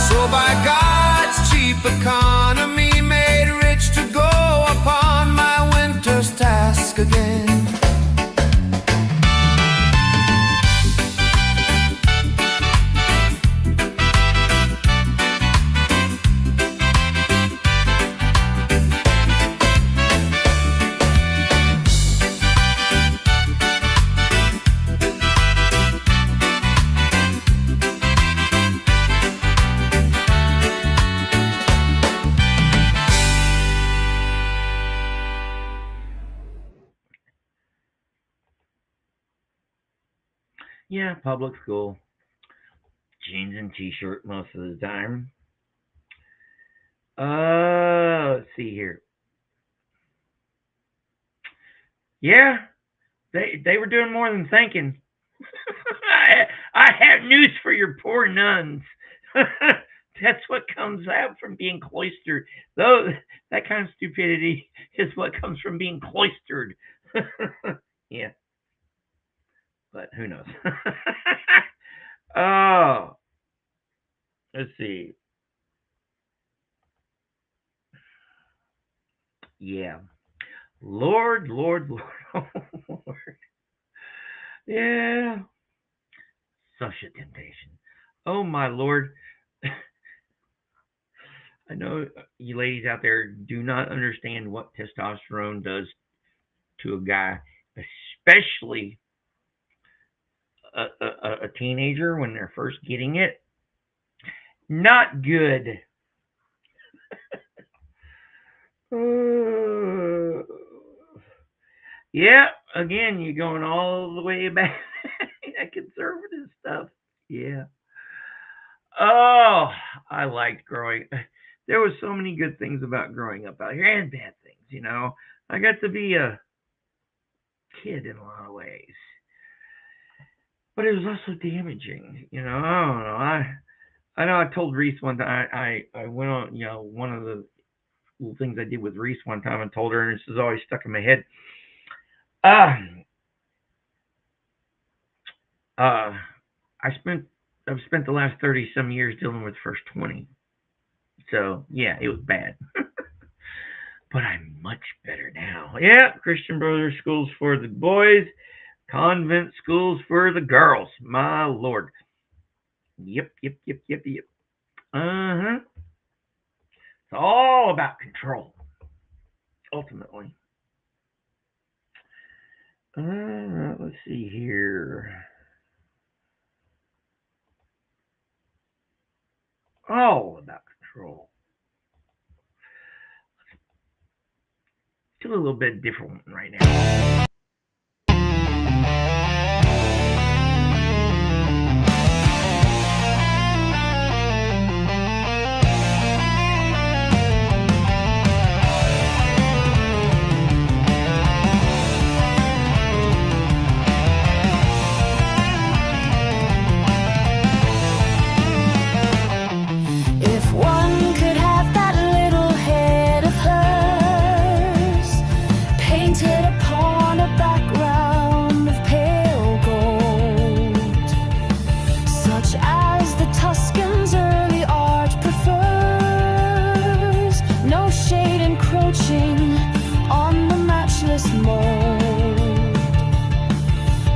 So by God's cheap economy made rich to go upon my winter's task again. Yeah, public school. Jeans and t-shirt most of the time. Let's see here. Yeah, they were doing more than thinking. I have news for your poor nuns. That's what comes out from being cloistered. Though that kind of stupidity is what comes from being cloistered. Yeah. But who knows? Oh, let's see. Yeah. Lord, Lord, Lord. Oh, Lord. Yeah. Such a temptation. Oh, my Lord. I know you ladies out there do not understand what testosterone does to a guy, especially a teenager when they're first getting it. Not good. Yeah, again, you're going all the way back. That conservative stuff. Yeah. Oh, I liked growing. There was so many good things about growing up out here and bad things, you know. I got to be a kid in a lot of ways. But it was also damaging, you know. I don't know. I know I told Reese one time, I went on, you know, one of the little things I did with Reese one time and told her, and this is always stuck in my head. I've spent the last 30 some years dealing with the first 20. So yeah, it was bad. But I'm much better now. Yeah, Christian Brothers schools for the boys, convent schools for the girls. My Lord. Yep. Uh-huh. It's all about control, ultimately. Let's see here. All about control. Do a little bit different one right now. If one could have that little head of hers, painted upon a background of pale gold, such as the Tuscan's early art prefers, no shade encroaching on the matchless mold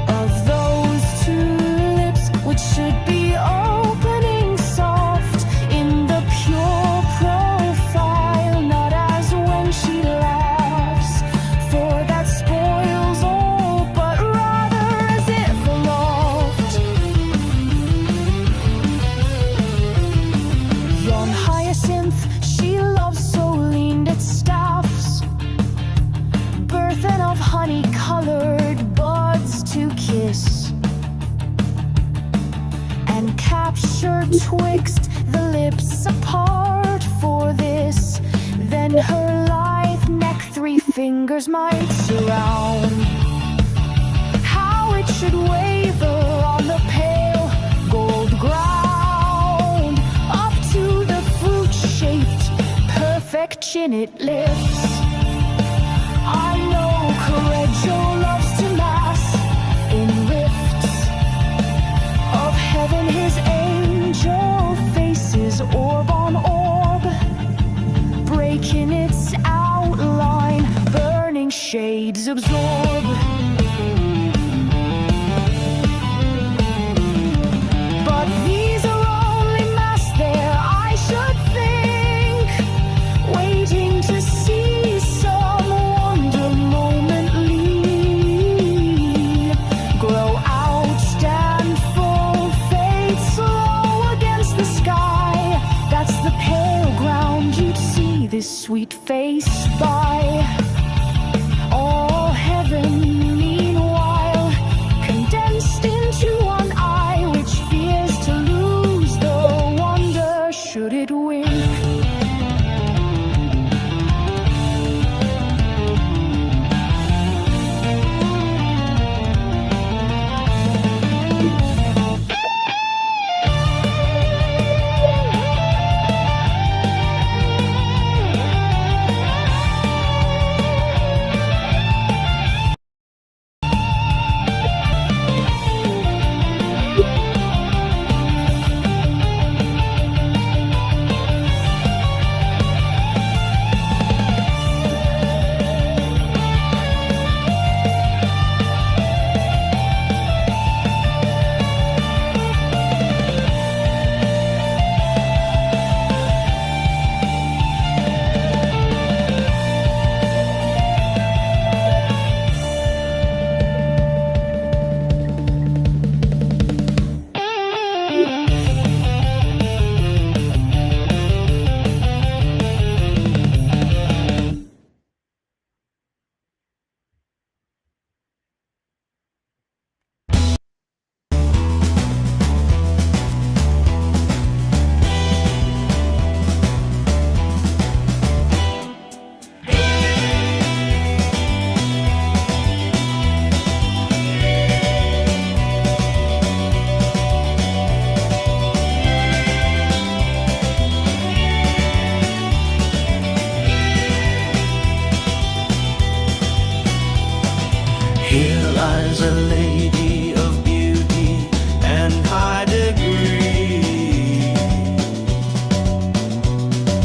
of those two lips, which should be opening soft in the pure profile, not as when she laughs, for that spoils all, but rather as if aloft. Yon hyacinth she loves so leaned its staffs, burthen of honey-colored buds to kiss, and captured twixt the lips apart for this, then her lithe neck 3 fingers might surround. How it should waver on the pale gold ground, up to the fruit-shaped perfect chin it lifts. I know Correggio loves to mass in rifts of heaven, his angel faces orb on orb, breaking its outline, burning shades absorb. But these are only masks there, I should think, waiting to see some wonder momently grow out, stand full, fade slow against the sky. That's the pale ground you'd see this sweet face by. All heaven, meanwhile, condensed into one eye, which fears to lose the wonder should it wink. a lady of beauty and high degree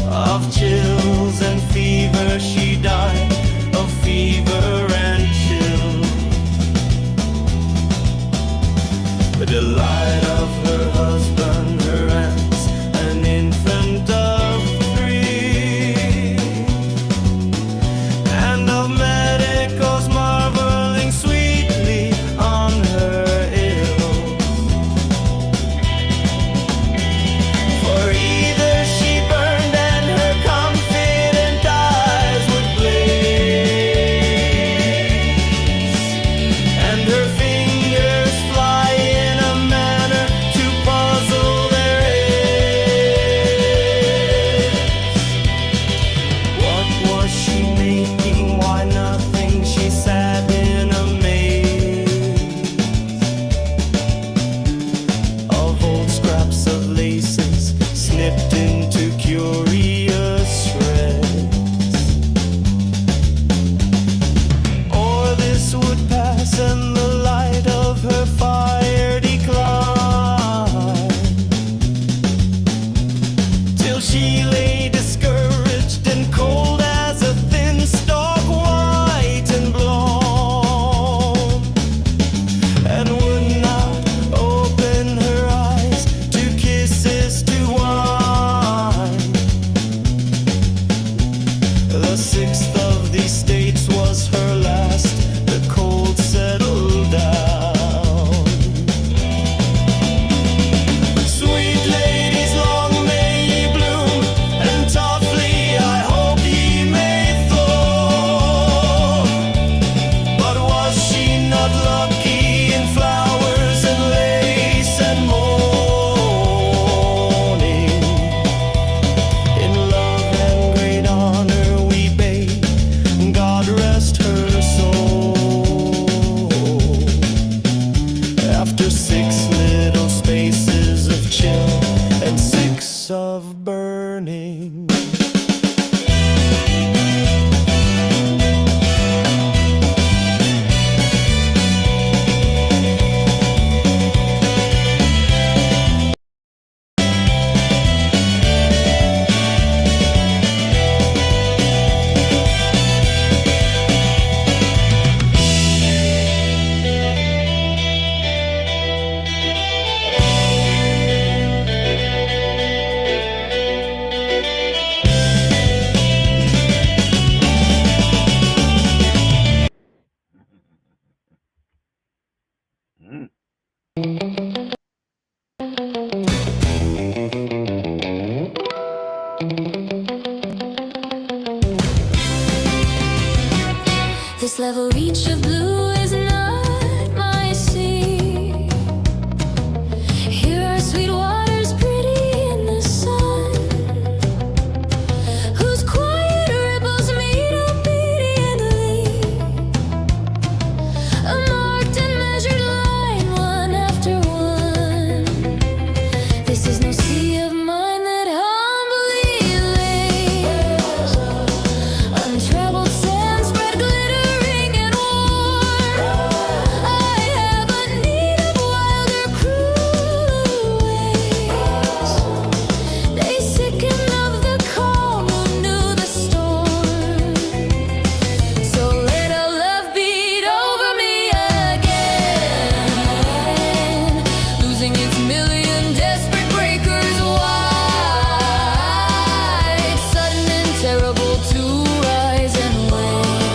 of chills and fever. She died of fever and chill. The delight of her husband, her aunts, an infant of 3, and of medicals marveling sweetly on her ill. For either she burned and her confident eyes would blaze, and her fingers fly in a manner to puzzle their heads. What was she making? Why nothing? She sat in a maze of old scraps of laces snipped into curious shreds. Or this would pass and the light of her fire decline, till she lay discouraged and cold as a thin stalk, white and blown, and would not open her eyes to kisses to wine. The sixth of these states was her last. The cold settled down. Sweet ladies, long may ye bloom, and softly I hope ye may thaw. But was she not lucky in flowers and lace and mourning? In love and great honor we bade God rest her soul. After 6 little spaces of chill and 6 of burning. This level reach of blue is not my sea. Here are sweet waters pretty in the sun, whose quiet ripples meet obediently, a marked and measured line, one after one. This is no sea of mine that humbly lays untroubled sands spread glittering and warm. I have a need of wilder cruel ways. They sicken of the calm who knew the storm. So let our love beat over me again, losing its million desperate breakers wide, sudden and terrible to rise and wane,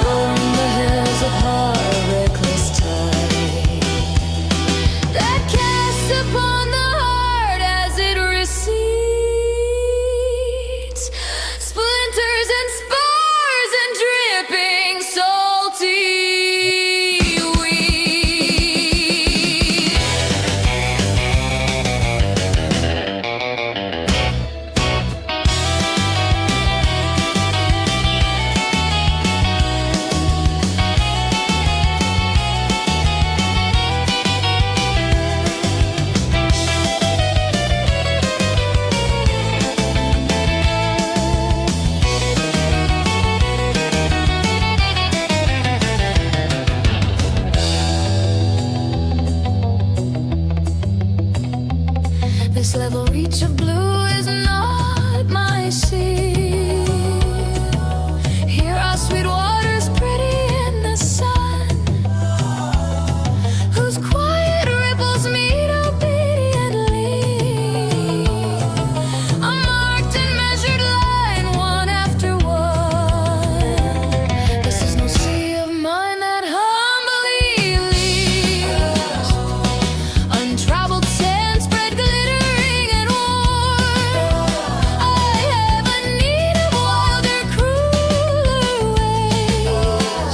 roaring the hills upon a reckless tide that casts upon the heart as it recedes splinters and spars and dripping salty weed. Surface level reach of blue is not my sea. Here are sweet waters pretty in the sun, whose quiet ripples meet obediently. A marked and measured line, one after one. This is no sea of mine that humbly leaves untraveled sand spread glittering and warm. I have a need of wilder, crueler ways.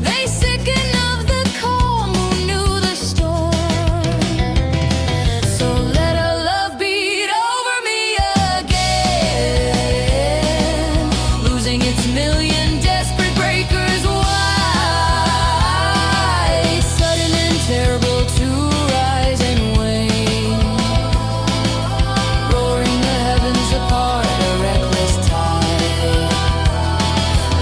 They sicken of the calm who knew the storm. So let our love beat over me again, losing its million desperate breakers wide, sudden and terrible to rise and wane, roaring the heavens apart, a reckless tide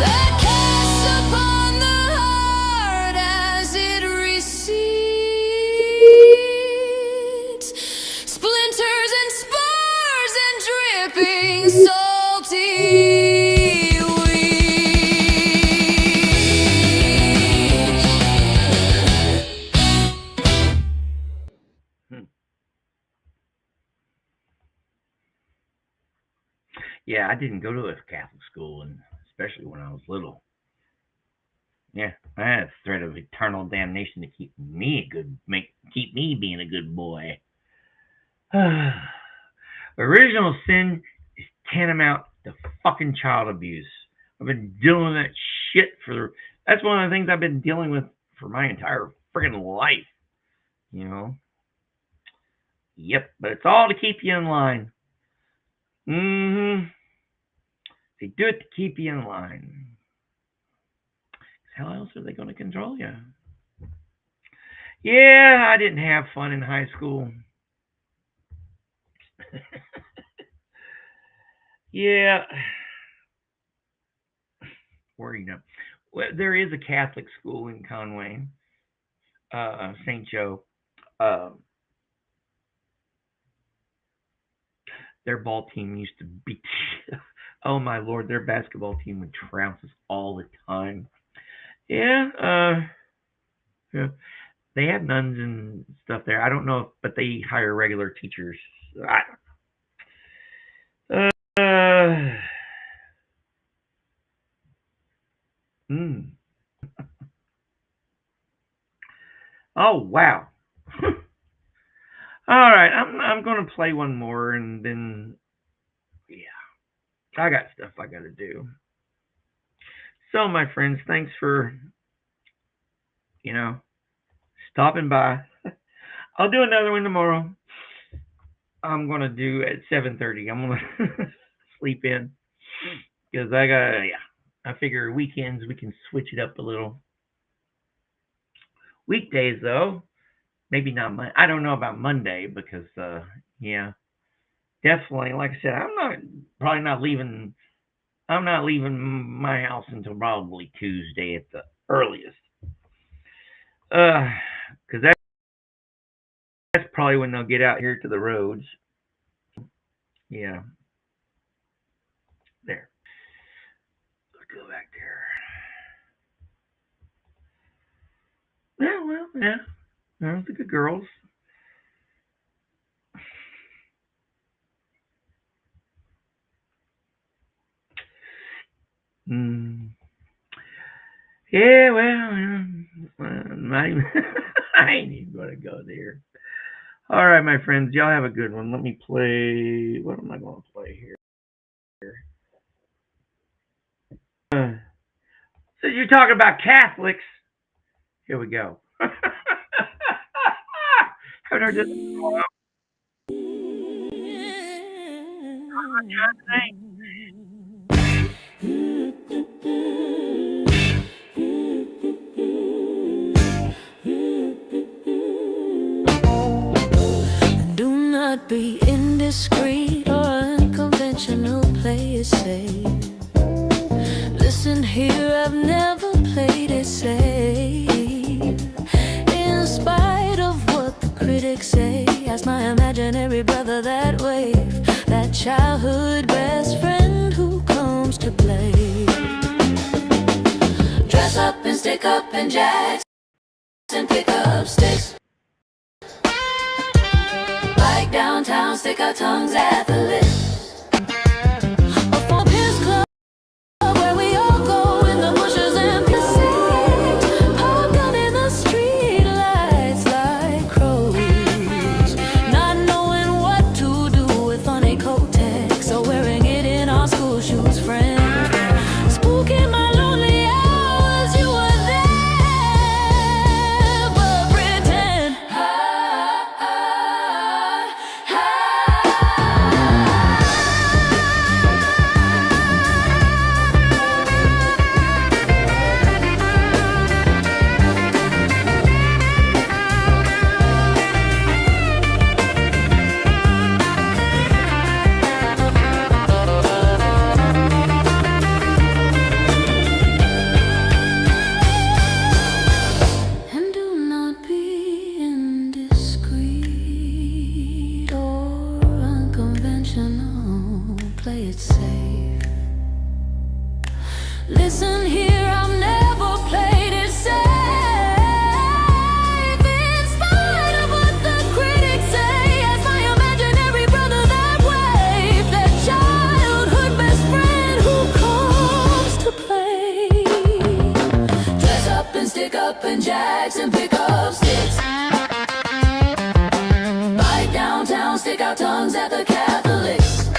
that casts upon the heart as it recedes, splinters and spurs and dripping salty weeds. Yeah, I didn't go to a Catholic school, and especially when I was little. Yeah, I had a threat of eternal damnation to keep me keep me being a good boy. Original sin is tantamount to fucking child abuse. I've been dealing with that shit that's one of the things I've been dealing with for my entire freaking life. You know? Yep, but it's all to keep you in line. They do it to keep you in line. How else are they going to control you? Yeah, I didn't have fun in high school. Yeah. Where well, there is a Catholic school in Conway, St. Joe. Their ball team used to beat. Oh my lord, their basketball team would trounce us all the time. Yeah, yeah. They have nuns and stuff there. I don't know, but they hire regular teachers. Oh wow. All right, I'm gonna play one more, and then yeah, I got stuff I gotta do. So my friends, thanks for stopping by. I'll do another one tomorrow. I'm gonna do at 7:30. I'm gonna sleep in because I figure weekends we can switch it up a little. Weekdays though, maybe not Monday. I don't know about Monday because yeah, definitely. Like I said, I'm not leaving my house until probably Tuesday at the earliest. Because that's probably when they'll get out here to the roads. Yeah. There. Let's go back there. Yeah, well, yeah. There's the good girls. Yeah, well, not even, I ain't even going to go there. All right, my friends, y'all have a good one. Let me play. What am I going to play here? So you're talking about Catholics. Here we go. Haven't heard this before. Do not be indiscreet or unconventional, play it safe. Listen here, I've never played it safe. In spite of what the critics say, Ask my imaginary brother that wave, that childhood best friend who comes to play. Dress up and stick up and jacks and pick up sticks. Bike downtown, stick our tongues at the lips. A Fort Pierce club where we all go in the bushes and pursuit. Pop gun in the street lights like crows. Not knowing what to do with funny Kotex or wearing it in our school shoes, friend. Spooking my lonely hours, you were there, but pretend. And do not be indiscreet or unconventional. Play it safe. Listen here, I've never played it safe. In spite of what the critics say, as my imaginary brother that wave, that childhood best friend who comes to play. Dress up and stick up and jacks and pick up sticks. Bike downtown, stick our tongues at the Catholics.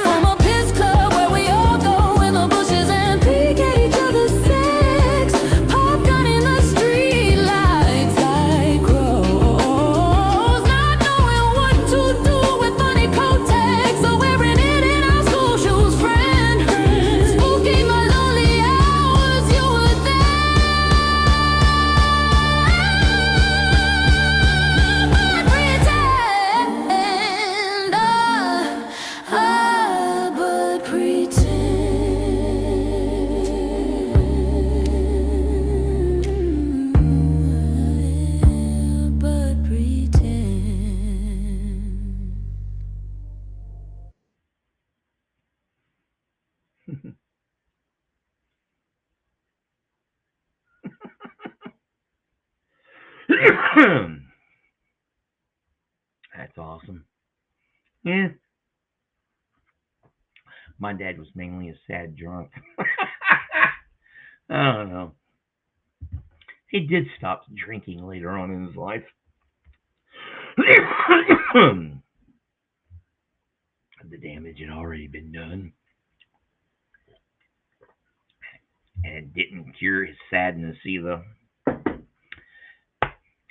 From a piss club where we all go in the bushes and peek at each other's sex. Pop gun in the street lights like crows. Not knowing what to do with funny Kotex or wearing it in our school shoes, friend. Spooking my lonely hours, you were there, but pretend. But pretend. But pretend. That's awesome. Yeah. My dad was mainly a sad drunk. I don't know. He did stop drinking later on in his life. The damage had already been done. And it didn't cure his sadness either.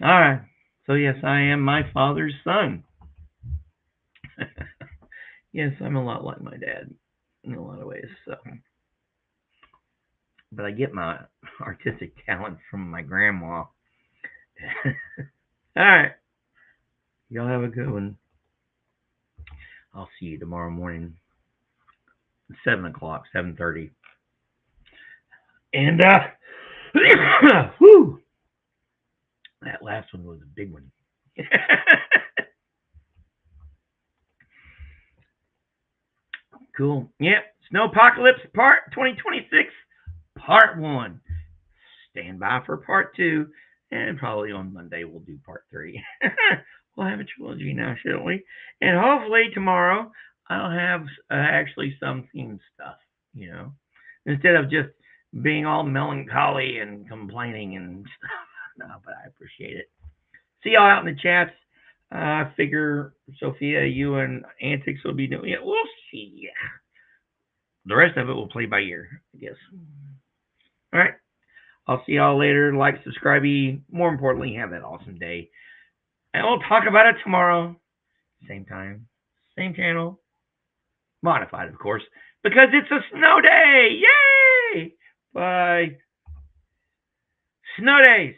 Alright. So yes, I am my father's son. Yes, I'm a lot like my dad in a lot of ways. So, but I get my artistic talent from my grandma. Alright. Y'all have a good one. I'll see you tomorrow morning. 7 o'clock, 7:30. And whew, that last one was a big one. Cool. Yep. Snowpocalypse Part 2026, Part 1. Stand by for Part 2. And probably on Monday we'll do Part 3. We'll have a trilogy now, shouldn't we? And hopefully tomorrow I'll have actually some theme stuff, you know, instead of just being all melancholy and complaining and stuff. No, but I appreciate it. See y'all out in the chats. I figure, Sophia, you and Antics will be doing it. We'll see. The rest of it will play by ear, I guess. All right. I'll see y'all later. Like, subscribe. More importantly, have that awesome day. And we'll talk about it tomorrow. Same time, same channel. Modified, of course, because it's a snow day. Yay! Bye. Snow days.